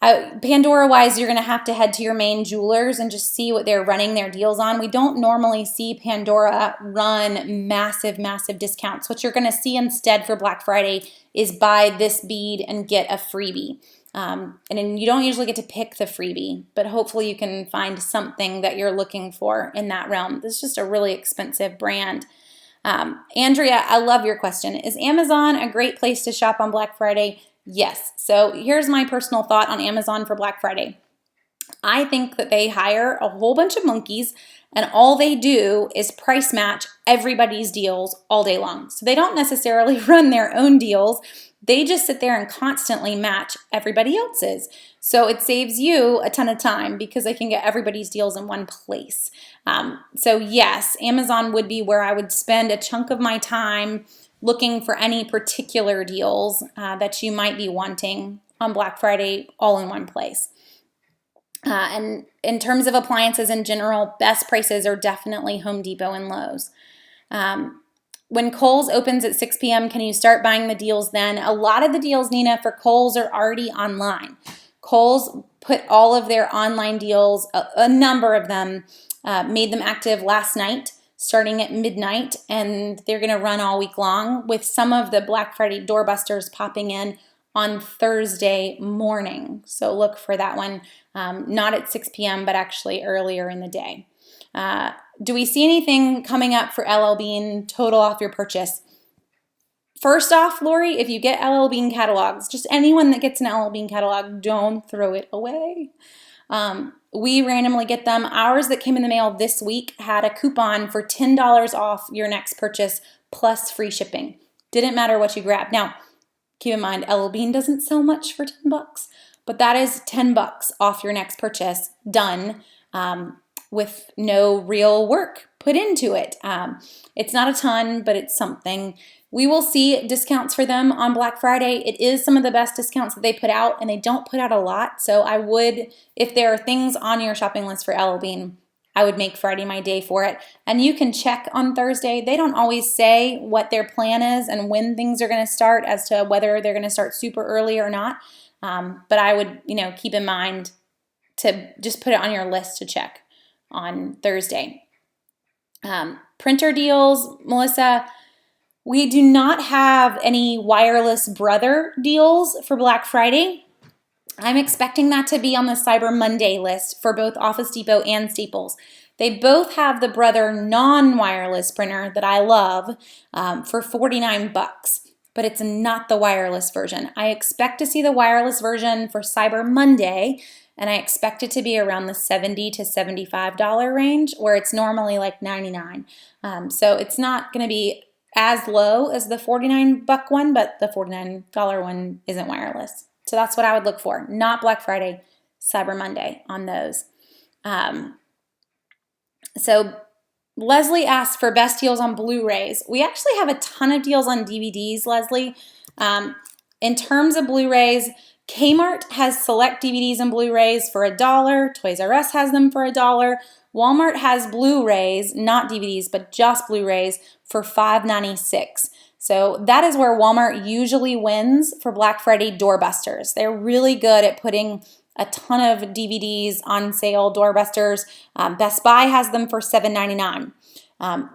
Pandora-wise, you're going to have to head to your main jewelers and just see what they're running their deals on. We don't normally see Pandora run massive, massive discounts. What you're going to see instead for Black Friday is buy this bead and get a freebie. And then you don't usually get to pick the freebie, but hopefully you can find something that you're looking for in that realm. This is just a really expensive brand. Andrea, I love your question. Is Amazon a great place to shop on Black Friday? Yes. So here's my personal thought on Amazon for Black Friday. I think that they hire a whole bunch of monkeys and all they do is price match everybody's deals all day long. So they don't necessarily run their own deals. They just sit there and constantly match everybody else's. So it saves you a ton of time because they can get everybody's deals in one place. So yes, Amazon would be where I would spend a chunk of my time looking for any particular deals that you might be wanting on Black Friday all in one place. And in terms of appliances in general, best prices are definitely Home Depot and Lowe's. When Kohl's opens at 6 p.m., can you start buying the deals then? A lot of the deals, Nina, for Kohl's are already online. Kohl's put all of their online deals, a number of them, made them active last night, starting at midnight, and they're going to run all week long with some of the Black Friday doorbusters popping in on Thursday morning. So look for that one, not at 6 p.m., but actually earlier in the day. Do we see anything coming up for LL Bean total off your purchase? First off, Lori, if you get LL Bean catalogs, just anyone that gets an LL Bean catalog, don't throw it away. We randomly get them. Ours that came in the mail this week had a coupon for $10 off your next purchase plus free shipping. Didn't matter what you grabbed. Now, keep in mind, LL Bean doesn't sell much for $10, but that is $10 off your next purchase done with no real work put into it. It's not a ton, but it's something. We will see discounts for them on Black Friday. It is some of the best discounts that they put out, and they don't put out a lot. So I would, if there are things on your shopping list for LL Bean, I would make Friday my day for it. And you can check on Thursday. They don't always say what their plan is and when things are going to start as to whether they're going to start super early or not. But I would, keep in mind to just put it on your list to check on Thursday. Printer deals, Melissa, we do not have any wireless Brother deals for Black Friday. I'm expecting that to be on the Cyber Monday list for both Office Depot and Staples. They both have the Brother non-wireless printer that I love for $49, but it's not the wireless version. I expect to see the wireless version for Cyber Monday, and I expect it to be around the $70 to $75 range, where it's normally like $99. So it's not going to be as low as the $49 one, but the $49 one isn't wireless. So that's what I would look for. Not Black Friday, Cyber Monday on those. So Leslie asked for best deals on Blu-rays. We actually have a ton of deals on DVDs, Leslie. In terms of Blu-rays, Kmart has select DVDs and Blu-rays for $1. Toys R Us has them for $1. Walmart has Blu-rays, not DVDs, but just Blu-rays for $5.96. So that is where Walmart usually wins for Black Friday doorbusters. They're really good at putting a ton of DVDs on sale, doorbusters. Best Buy has them for $7.99.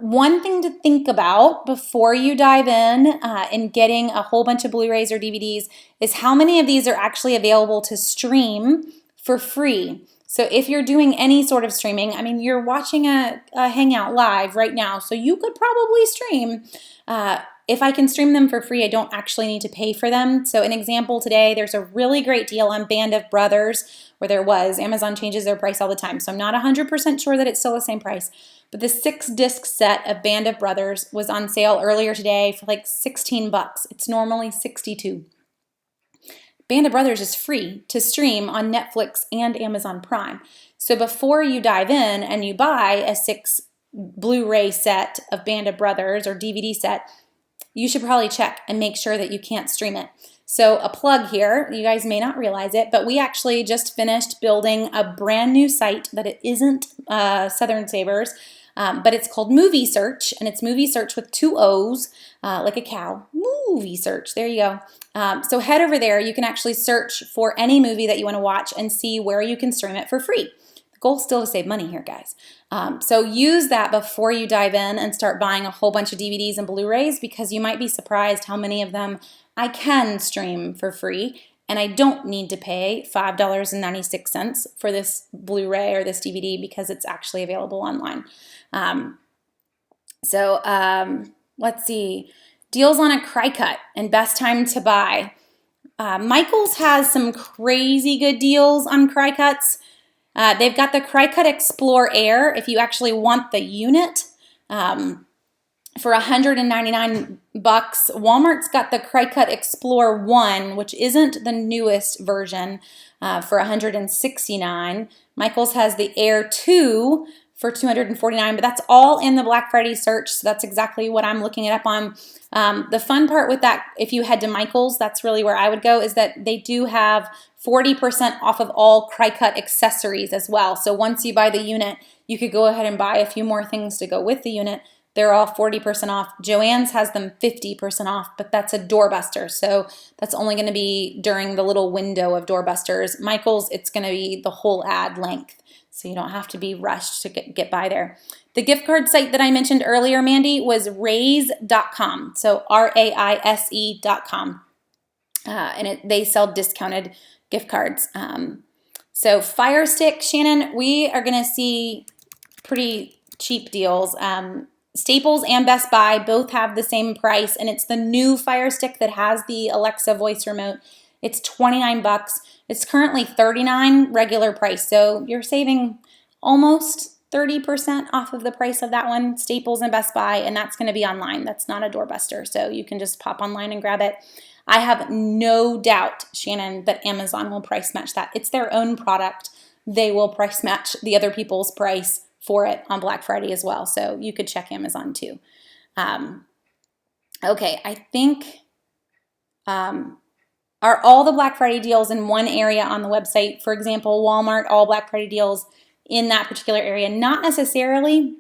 One thing to think about before you dive in getting a whole bunch of Blu-rays or DVDs is how many of these are actually available to stream for free. So if you're doing any sort of streaming, you're watching a Hangout live right now, so you could probably stream if I can stream them for free, I don't actually need to pay for them. So an example today, there's a really great deal on Band of Brothers, where there was. Amazon changes their price all the time, so I'm not 100% sure that it's still the same price. But the 6-disc set of Band of Brothers was on sale earlier today for like 16 bucks. It's normally 62. Band of Brothers is free to stream on Netflix and Amazon Prime. So before you dive in and you buy a 6 Blu-ray set of Band of Brothers or DVD set, you should probably check and make sure that you can't stream it. So a plug here, you guys may not realize it, but we actually just finished building a brand new site that it isn't Southern Savers, but it's called Movie Search, and it's Movie Search with 2 O's, like a cow. Movie Search, there you go. So head over there, you can actually search for any movie that you want to watch and see where you can stream it for free. The goal is still to save money here, guys. So use that before you dive in and start buying a whole bunch of DVDs and Blu-rays, because you might be surprised how many of them I can stream for free, and I don't need to pay $5.96 for this Blu-ray or this DVD because it's actually available online. Let's see. Deals on a Cricut and best time to buy. Michaels has some crazy good deals on Cricuts. They've got the Cricut Explore Air if you actually want the unit for $199. Walmart's got the Cricut Explore 1, which isn't the newest version, for $169. Michaels has the Air 2 for $249, but that's all in the Black Friday search, so that's exactly what I'm looking it up on. The fun part with that, if you head to Michaels, that's really where I would go, is that they do have 40% off of all Cricut accessories as well. So once you buy the unit, you could go ahead and buy a few more things to go with the unit. They're all 40% off. Joann's has them 50% off, but that's a doorbuster. So that's only going to be during the little window of doorbusters. Michael's, it's going to be the whole ad length. So you don't have to be rushed to get by there. The gift card site that I mentioned earlier, Mandy, was raise.com. So RAISE.com. And they sell discounted gift cards. So Fire Stick, Shannon, we are going to see pretty cheap deals. Staples and Best Buy both have the same price, and it's the new Fire Stick that has the Alexa voice remote. It's 29 bucks. It's currently 39 regular price, so you're saving almost 30% off of the price of that one, Staples and Best Buy, and that's going to be online. That's not a doorbuster, so you can just pop online and grab it. I have no doubt, Shannon, that Amazon will price match that. It's their own product. They will price match the other people's price for it on Black Friday as well, so you could check Amazon too. Okay, I think, are all the Black Friday deals in one area on the website? For example, Walmart, all Black Friday deals in that particular area? Not necessarily.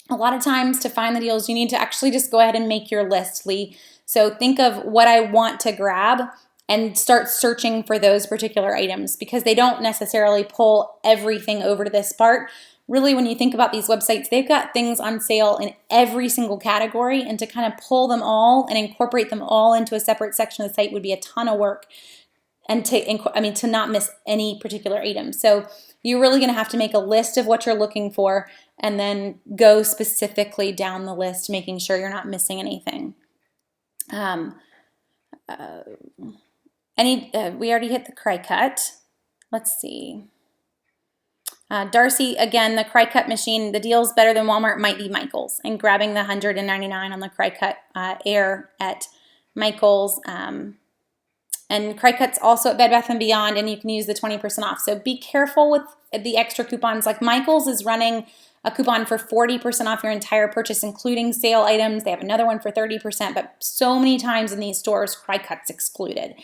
A lot of times to find the deals, you need to actually just go ahead and make your list, Lee. So think of what I want to grab and start searching for those particular items, because they don't necessarily pull everything over to this part. Really, when you think about these websites, they've got things on sale in every single category, and to kind of pull them all and incorporate them all into a separate section of the site would be a ton of work, and to not miss any particular item. So you're really going to have to make a list of what you're looking for and then go specifically down the list, making sure you're not missing anything. We already hit the Cricut. Let's see. Darcy, again, the Cricut machine, the deal's better than Walmart might be Michael's, and grabbing the $199 on the Cricut Air at Michael's. And Cricut's also at Bed Bath & Beyond, and you can use the 20% off. So be careful with the extra coupons. Like Michael's is running a coupon for 40% off your entire purchase, including sale items. They have another one for 30%, but so many times in these stores, Cricut's excluded.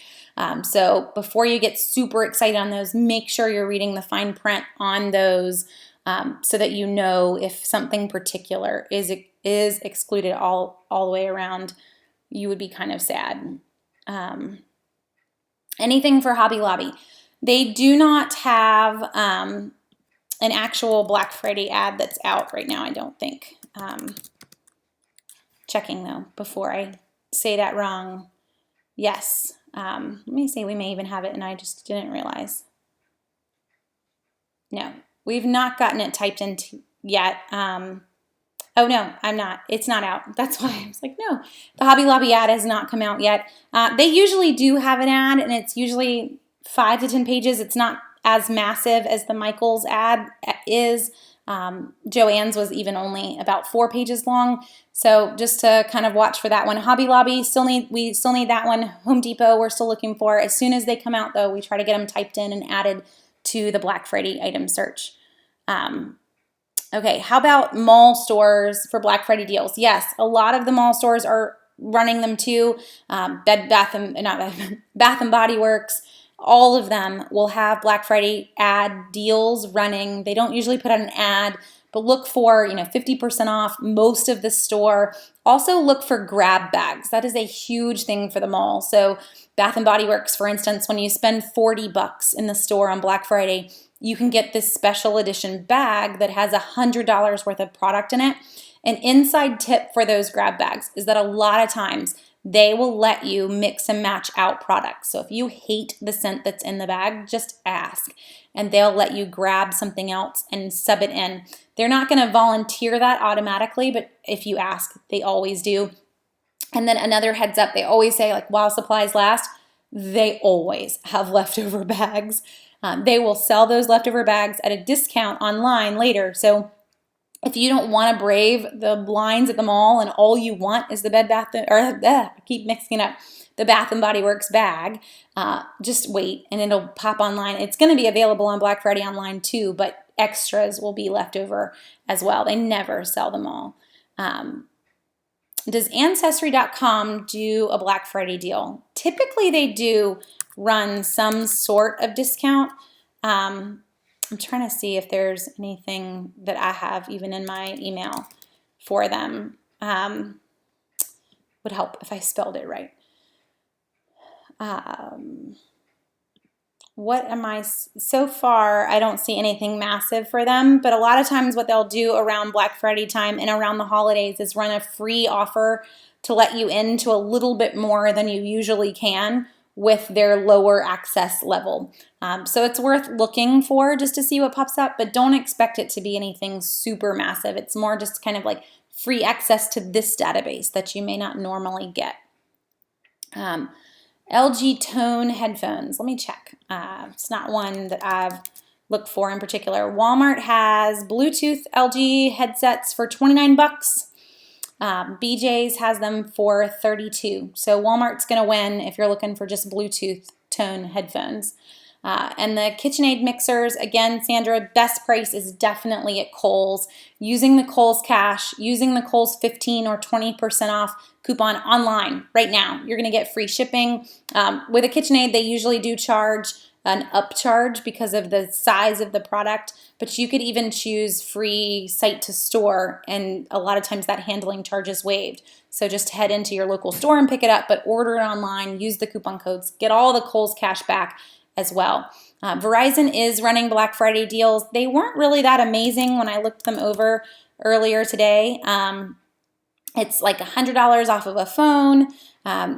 So before you get super excited on those, make sure you're reading the fine print on those, so that you know if something particular is excluded all the way around. You would be kind of sad. Anything for Hobby Lobby. They do not have an actual Black Friday ad that's out right now, I don't think. Checking though, before I say that wrong. Yes. Let me see, we may even have it and I just didn't realize. No, we've not gotten it typed in yet. Oh no, I'm not. It's not out. That's why I was like, no. The Hobby Lobby ad has not come out yet. They usually do have an ad, and it's usually 5 to 10 pages. It's not as massive as the Michaels ad is. Joann's was even only about 4 pages long. So just to kind of watch for that one. Hobby Lobby, we still need that one. Home Depot, we're still looking for. As soon as they come out, though, we try to get them typed in and added to the Black Friday item search. Okay, how about mall stores for Black Friday deals? Yes, a lot of the mall stores are running them too. Bath and Body Works, all of them will have Black Friday ad deals running. They don't usually put out an ad, but look for 50% off most of the store. Also look for grab bags. That is a huge thing for the mall. So Bath and Body Works, for instance, when you spend $40 in the store on Black Friday, you can get this special edition bag that has $100 worth of product in it. An inside tip for those grab bags is that a lot of times they will let you mix and match out products. So if you hate the scent that's in the bag, just ask, and they'll let you grab something else and sub it in. They're not going to volunteer that automatically, but if you ask, they always do. And then another heads up, they always say, like, while supplies last, they always have leftover bags. They will sell those leftover bags at a discount online later. So if you don't want to brave the lines at the mall and all you want is the I keep mixing up, the Bath and Body Works bag, just wait and it'll pop online. It's going to be available on Black Friday online too, but extras will be left over as well. They never sell them all. Does Ancestry.com do a Black Friday deal? Typically they do run some sort of discount. I'm trying to see if there's anything that I have even in my email for them. Would help if I spelled it right. So far, I don't see anything massive for them, but a lot of times what they'll do around Black Friday time and around the holidays is run a free offer to let you into a little bit more than you usually can with their lower access level. So it's worth looking for just to see what pops up, but don't expect it to be anything super massive. It's more just kind of like free access to this database that you may not normally get. LG Tone headphones. Let me check. It's not one that I've looked for in particular. Walmart has Bluetooth LG headsets for $29. BJ's has them for $32. So Walmart's going to win if you're looking for just Bluetooth Tone headphones. And the KitchenAid mixers, again, Sandra, best price is definitely at Kohl's. Using the Kohl's Cash, using the Kohl's 15 or 20% off coupon online right now. You're going to get free shipping. With a KitchenAid, they usually do charge an upcharge because of the size of the product, but you could even choose free site to store, and a lot of times that handling charge is waived. So just head into your local store and pick it up, but order it online, use the coupon codes, get all the Kohl's Cash back as well. Verizon is running Black Friday deals. They weren't really that amazing when I looked them over earlier today. It's like $100 off of a phone.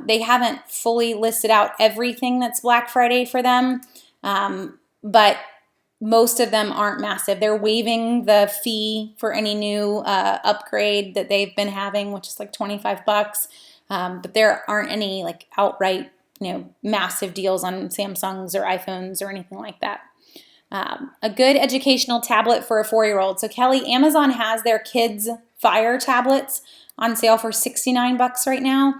They haven't fully listed out everything that's Black Friday for them, but most of them aren't massive. They're waiving the fee for any new upgrade that they've been having, which is like $25. But there aren't any like outright massive deals on Samsungs or iPhones or anything like that. A good educational tablet for a 4-year-old. So Kelly, Amazon has their kids Fire tablets on sale for $69 right now.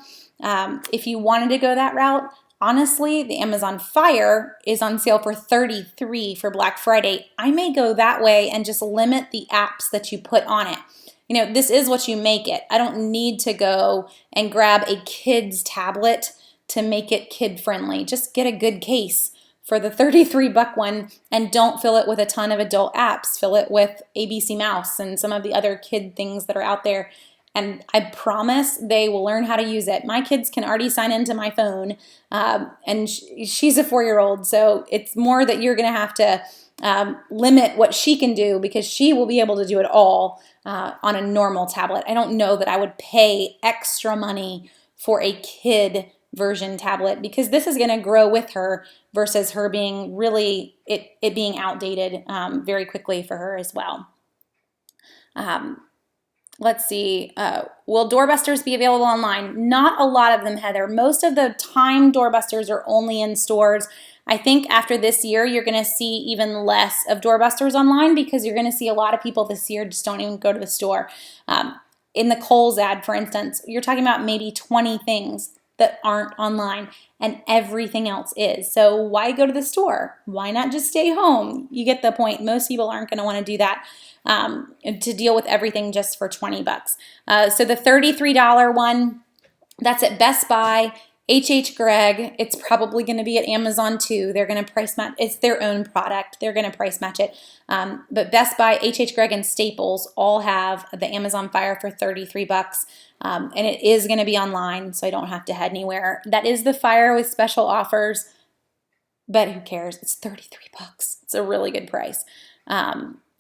If you wanted to go that route, honestly, the Amazon Fire is on sale for $33 for Black Friday. I may go that way and just limit the apps that you put on it. This is what you make it. I don't need to go and grab a kid's tablet to make it kid-friendly. Just get a good case for the $33 one and don't fill it with a ton of adult apps. Fill it with ABC Mouse and some of the other kid things that are out there. And I promise they will learn how to use it. My kids can already sign into my phone, and she's a 4-year-old, so it's more that you're going to have to limit what she can do because she will be able to do it all on a normal tablet. I don't know that I would pay extra money for a kid version tablet because this is going to grow with her versus her being really, it being outdated very quickly for her as well. Let's see. Will doorbusters be available online? Not a lot of them, Heather. Most of the time, doorbusters are only in stores. I think after this year, you're going to see even less of doorbusters online because you're going to see a lot of people this year just don't even go to the store. In the Kohl's ad, for instance, you're talking about maybe 20 things that aren't online and everything else is. So why go to the store? Why not just stay home? You get the point. Most people aren't going to want to do that. To deal with everything just for 20 bucks. So the $33 one, that's at Best Buy, H Gregg. It's probably going to be at Amazon too. They're going to price match. It's their own product. They're going to price match it. But Best Buy, H Gregg, and Staples all have the Amazon Fire for 33 bucks. And it is going to be online, so I don't have to head anywhere. That is the Fire with special offers, but who cares? It's 33 bucks. It's a really good price.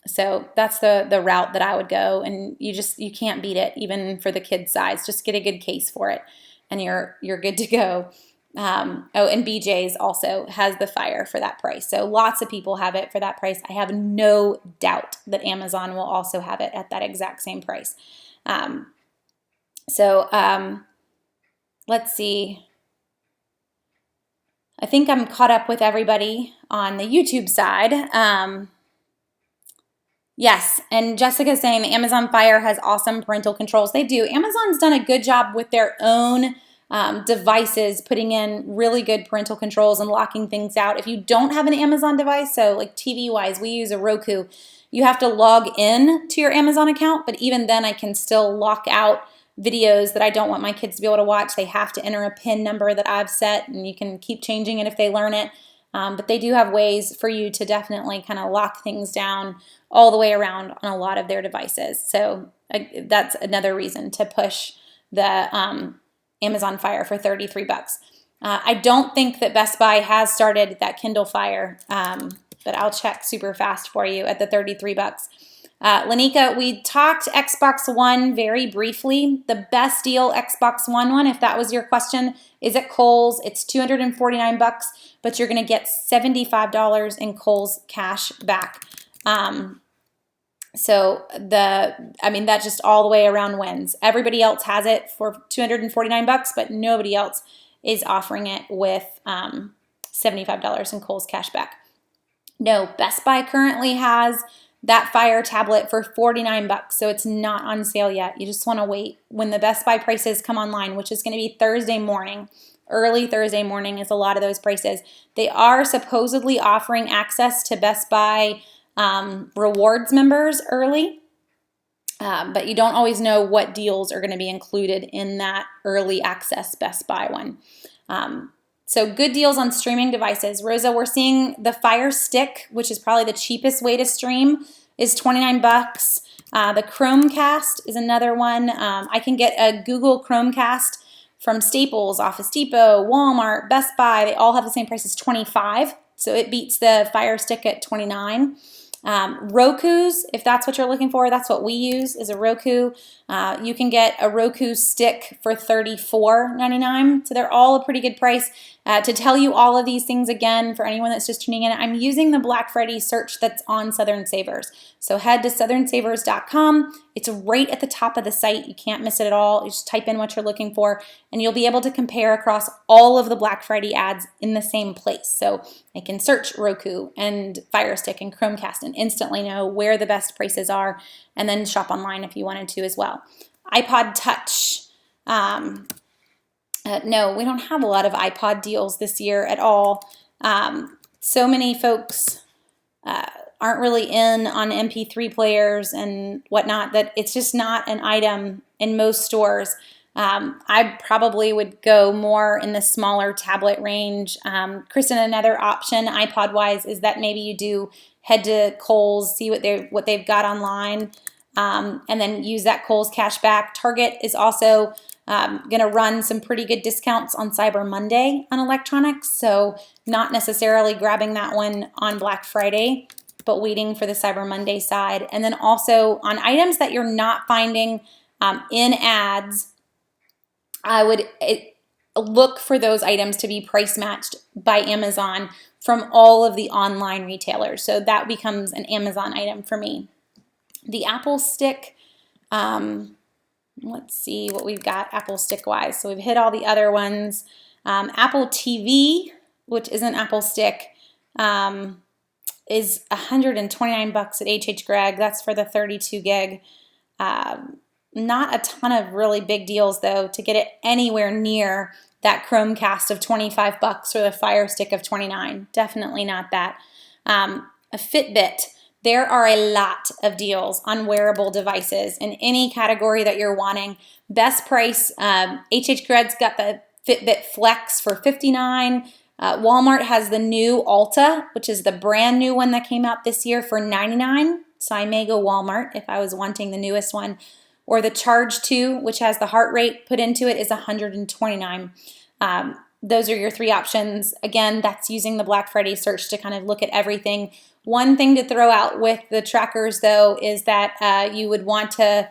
So that's the route that I would go, and you can't beat it even for the kids size. Just get a good case for it and you're good to go. And BJ's also has the Fire for that price. So lots of people have it for that price. I have no doubt that Amazon will also have it at that exact same price. Let's see. I think I'm caught up with everybody on the YouTube side. Yes, and Jessica's saying the Amazon Fire has awesome parental controls. They do. Amazon's done a good job with their own devices, putting in really good parental controls and locking things out. If you don't have an Amazon device, so like TV-wise, we use a Roku, you have to log in to your Amazon account, but even then I can still lock out videos that I don't want my kids to be able to watch. They have to enter a PIN number that I've set, and you can keep changing it if they learn it. But they do have ways for you to definitely kind of lock things down all the way around on a lot of their devices. So that's another reason to push the Amazon Fire for 33 bucks. I don't think that Best Buy has started that Kindle Fire, but I'll check super fast for you at the 33 bucks. Lanika, we talked Xbox One very briefly. The best deal Xbox One, if that was your question, is at Kohl's. It's 249 bucks, but you're going to get $75 in Kohl's cash back. That just all the way around wins. Everybody else has it for 249 bucks, but nobody else is offering it with $75 in Kohl's cash back. No, Best Buy currently has that Fire tablet for 49 bucks, so it's not on sale yet. You just want to wait when the Best Buy prices come online, which is going to be Thursday morning. Early Thursday morning is a lot of those prices. They are supposedly offering access to Best Buy rewards members early, but you don't always know what deals are going to be included in that early access Best Buy one. So good deals on streaming devices. Rosa, we're seeing the Fire Stick, which is probably the cheapest way to stream, is 29 bucks. The Chromecast is another one. I can get a Google Chromecast from Staples, Office Depot, Walmart, Best Buy. They all have the same price as 25, so it beats the Fire Stick at 29. Roku's, if that's what you're looking for, that's what we use, is a Roku. You can get a Roku stick for $34.99, so they're all a pretty good price. To tell you all of these things again, for anyone that's just tuning in, I'm using the Black Friday search that's on Southern Savers. So head to southernsavers.com. It's right at the top of the site. You can't miss it at all. You just type in what you're looking for, and you'll be able to compare across all of the Black Friday ads in the same place. So I can search Roku and Fire Stick and Chromecast and instantly know where the best prices are, and then shop online if you wanted to as well. iPod Touch. No, we don't have a lot of iPod deals this year at all. So many folks aren't really in on MP3 players and whatnot that it's just not an item in most stores. I probably would go more in the smaller tablet range. Kristen, another option iPod-wise is that maybe you do head to Kohl's, see what they've got online, and then use that Kohl's cash back. Target is also going to run some pretty good discounts on Cyber Monday on electronics, so not necessarily grabbing that one on Black Friday, but waiting for the Cyber Monday side. And then also on items that you're not finding in ads, I would look for those items to be price matched by Amazon from all of the online retailers. So that becomes an Amazon item for me. The Apple Stick, Let's see what we've got Apple stick wise. So we've hit all the other ones. Apple TV, which isn't Apple stick, is $129 at HH Gregg. That's for the 32 gig. Not a ton of really big deals though to get it anywhere near that Chromecast of $25 or the Fire Stick of $29. Definitely not that. A Fitbit. There are a lot of deals on wearable devices in any category that you're wanting. Best price, HH Gregg's got the Fitbit Flex for $59. Walmart has the new Ulta, which is the brand new one that came out this year for $99. So I may go Walmart if I was wanting the newest one. Or the Charge 2, which has the heart rate put into it, is $129. Those are your three options. Again, that's using the Black Friday search to kind of look at everything. One thing to throw out with the trackers, though, is that you would want to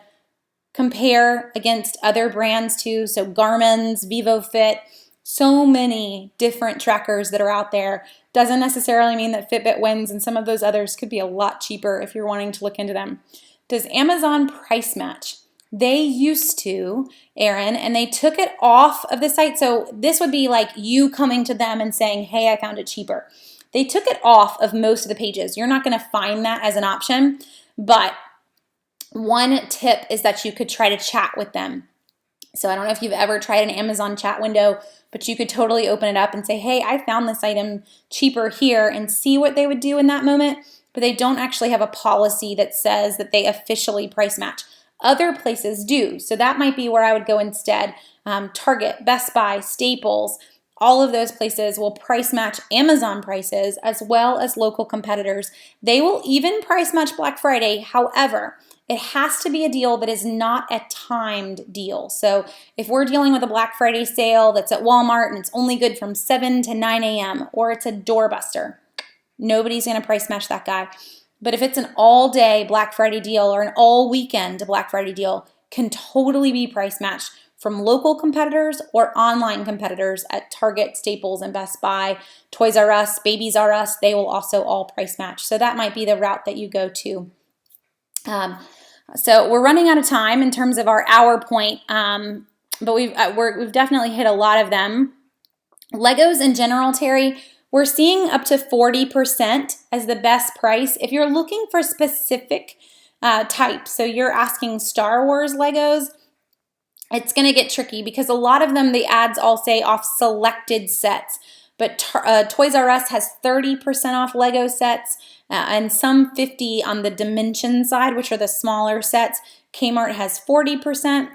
compare against other brands too. So Garmin's, VivoFit, so many different trackers that are out there. Doesn't necessarily mean that Fitbit wins, and some of those others could be a lot cheaper if you're wanting to look into them. Does Amazon price match? They used to, Erin, and they took it off of the site. So this would be like you coming to them and saying, hey, I found it cheaper. They took it off of most of the pages. You're not going to find that as an option, but one tip is that you could try to chat with them. So I don't know if you've ever tried an Amazon chat window, but you could totally open it up and say, hey, I found this item cheaper here, and see what they would do in that moment. But they don't actually have a policy that says that they officially price match. Other places do, so that might be where I would go instead. Target, Best Buy, Staples, all of those places will price match Amazon prices as well as local competitors. They will even price match Black Friday. However, it has to be a deal that is not a timed deal. So if we're dealing with a Black Friday sale that's at Walmart and it's only good from 7 to 9 a.m. or it's a doorbuster, nobody's going to price match that guy. But if it's an all-day Black Friday deal or an all-weekend Black Friday deal, can totally be price matched from local competitors or online competitors at Target, Staples, and Best Buy, Toys R Us, Babies R Us. They will also all price match. So that might be the route that you go to. So we're running out of time in terms of our hour point, but we've definitely hit a lot of them. Legos in general, Terry, we're seeing up to 40% as the best price. If you're looking for specific types, so you're asking Star Wars Legos, it's going to get tricky because a lot of them, the ads all say off selected sets. But Toys R Us has 30% off Lego sets and some 50% on the Dimension side, which are the smaller sets. Kmart has 40%.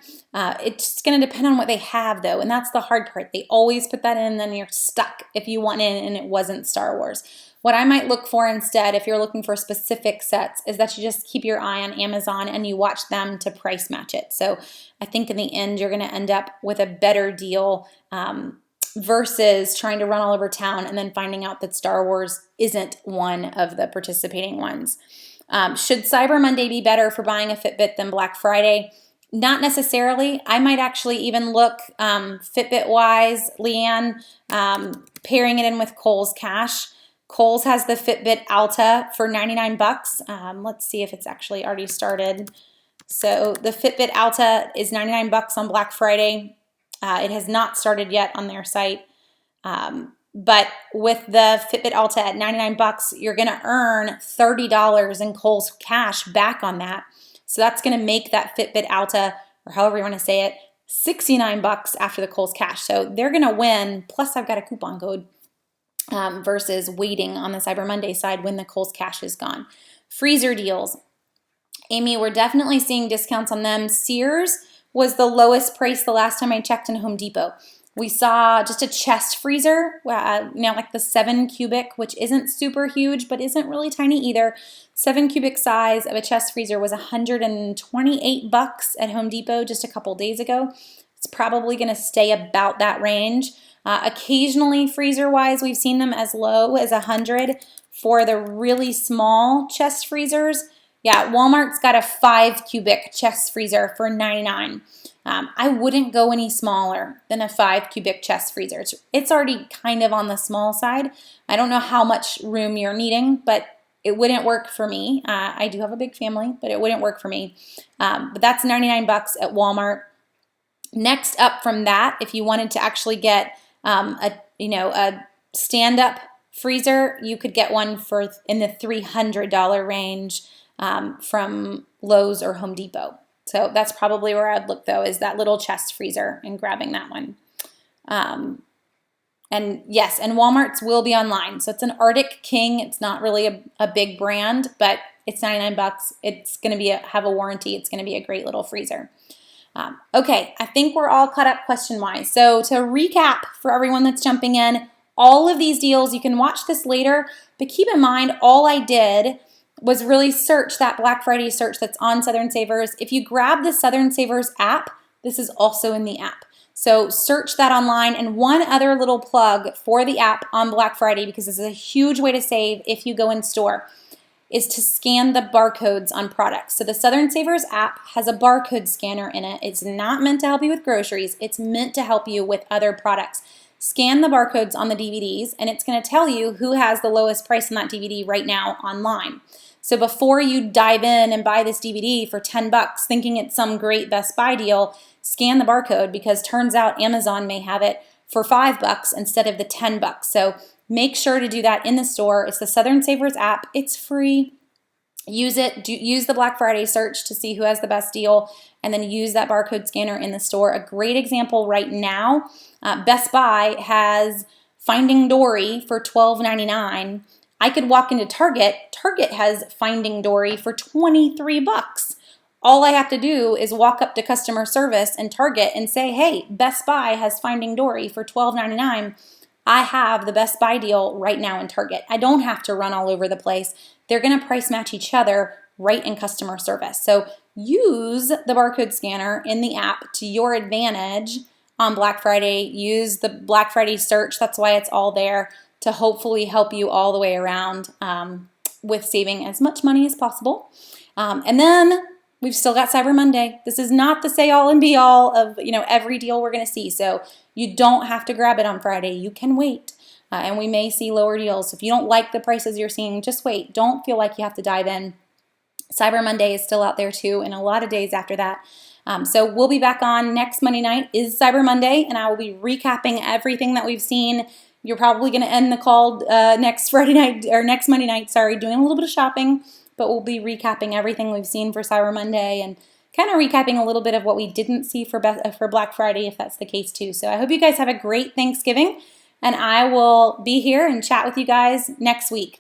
It's going to depend on what they have, though, and that's the hard part. They always put that in, and then you're stuck if you want in and it wasn't Star Wars. What I might look for instead, if you're looking for specific sets, is that you just keep your eye on Amazon and you watch them to price match it. So I think in the end, you're going to end up with a better deal versus trying to run all over town and then finding out that Star Wars isn't one of the participating ones. Should Cyber Monday be better for buying a Fitbit than Black Friday? Not necessarily. I might actually even look Fitbit-wise, Leanne, pairing it in with Kohl's Cash. Kohl's has the Fitbit Alta for $99. Let's see if it's actually already started. So the Fitbit Alta is $99 on Black Friday. It has not started yet on their site. But with the Fitbit Alta at $99, you're going to earn $30 in Kohl's Cash back on that. So that's going to make that Fitbit Alta, or however you want to say it, $69 after the Kohl's Cash. So they're going to win. Plus, I've got a coupon code versus waiting on the Cyber Monday side when the Kohl's Cash is gone. Freezer deals. Amy, we're definitely seeing discounts on them. Sears was the lowest price the last time I checked in Home Depot. We saw just a chest freezer, like the 7 cubic, which isn't super huge, but isn't really tiny either. 7 cubic size of a chest freezer was $128 at Home Depot just a couple days ago. It's probably going to stay about that range. Occasionally, freezer-wise, we've seen them as low as $100 for the really small chest freezers. Yeah, Walmart's got a 5 cubic chest freezer for $99. I wouldn't go any smaller than a 5 cubic chest freezer. It's already kind of on the small side. I don't know how much room you're needing, but it wouldn't work for me. I do have a big family, but it wouldn't work for me. But that's 99 bucks at Walmart. Next up from that, if you wanted to actually get a stand-up freezer, you could get one for in the $300 range from Lowe's or Home Depot. So that's probably where I'd look, though, is that little chest freezer and grabbing that one. And yes, and Walmart's will be online. So it's an Arctic King. It's not really a big brand, but it's 99 bucks. It's going to have a warranty. It's going to be a great little freezer. Okay, I think we're all caught up question-wise. So to recap for everyone that's jumping in, all of these deals, you can watch this later, but keep in mind all I did was really search that Black Friday search that's on Southern Savers. If you grab the Southern Savers app, this is also in the app. So search that online. And one other little plug for the app on Black Friday, because this is a huge way to save if you go in store, is to scan the barcodes on products. So the Southern Savers app has a barcode scanner in it. It's not meant to help you with groceries. It's meant to help you with other products. Scan the barcodes on the DVDs, and it's going to tell you who has the lowest price on that DVD right now online. So before you dive in and buy this DVD for 10 bucks thinking it's some great Best Buy deal, scan the barcode, because turns out Amazon may have it for 5 bucks instead of the 10 bucks. So make sure to do that in the store. It's the Southern Savers app. It's free. Use it. Use the Black Friday search to see who has the best deal, and then use that barcode scanner in the store. A great example right now, Best Buy has Finding Dory for $12.99. I could walk into Target. Target has Finding Dory for 23 bucks. All I have to do is walk up to customer service in Target and say, hey, Best Buy has Finding Dory for $12.99. I have the Best Buy deal right now in Target. I don't have to run all over the place. They're going to price match each other right in customer service. So use the barcode scanner in the app to your advantage on Black Friday. Use the Black Friday search. That's why it's all there, to hopefully help you all the way around with saving as much money as possible. And then we've still got Cyber Monday. This is not the say-all and be-all of every deal we're going to see. So you don't have to grab it on Friday. You can wait, and we may see lower deals. If you don't like the prices you're seeing, just wait. Don't feel like you have to dive in. Cyber Monday is still out there too, and a lot of days after that. So we'll be back on next Monday night is Cyber Monday, and I will be recapping everything that we've seen. You're probably going to end the call next Monday night, doing a little bit of shopping, but we'll be recapping everything we've seen for Cyber Monday and kind of recapping a little bit of what we didn't see for Black Friday, if that's the case too. So I hope you guys have a great Thanksgiving, and I will be here and chat with you guys next week.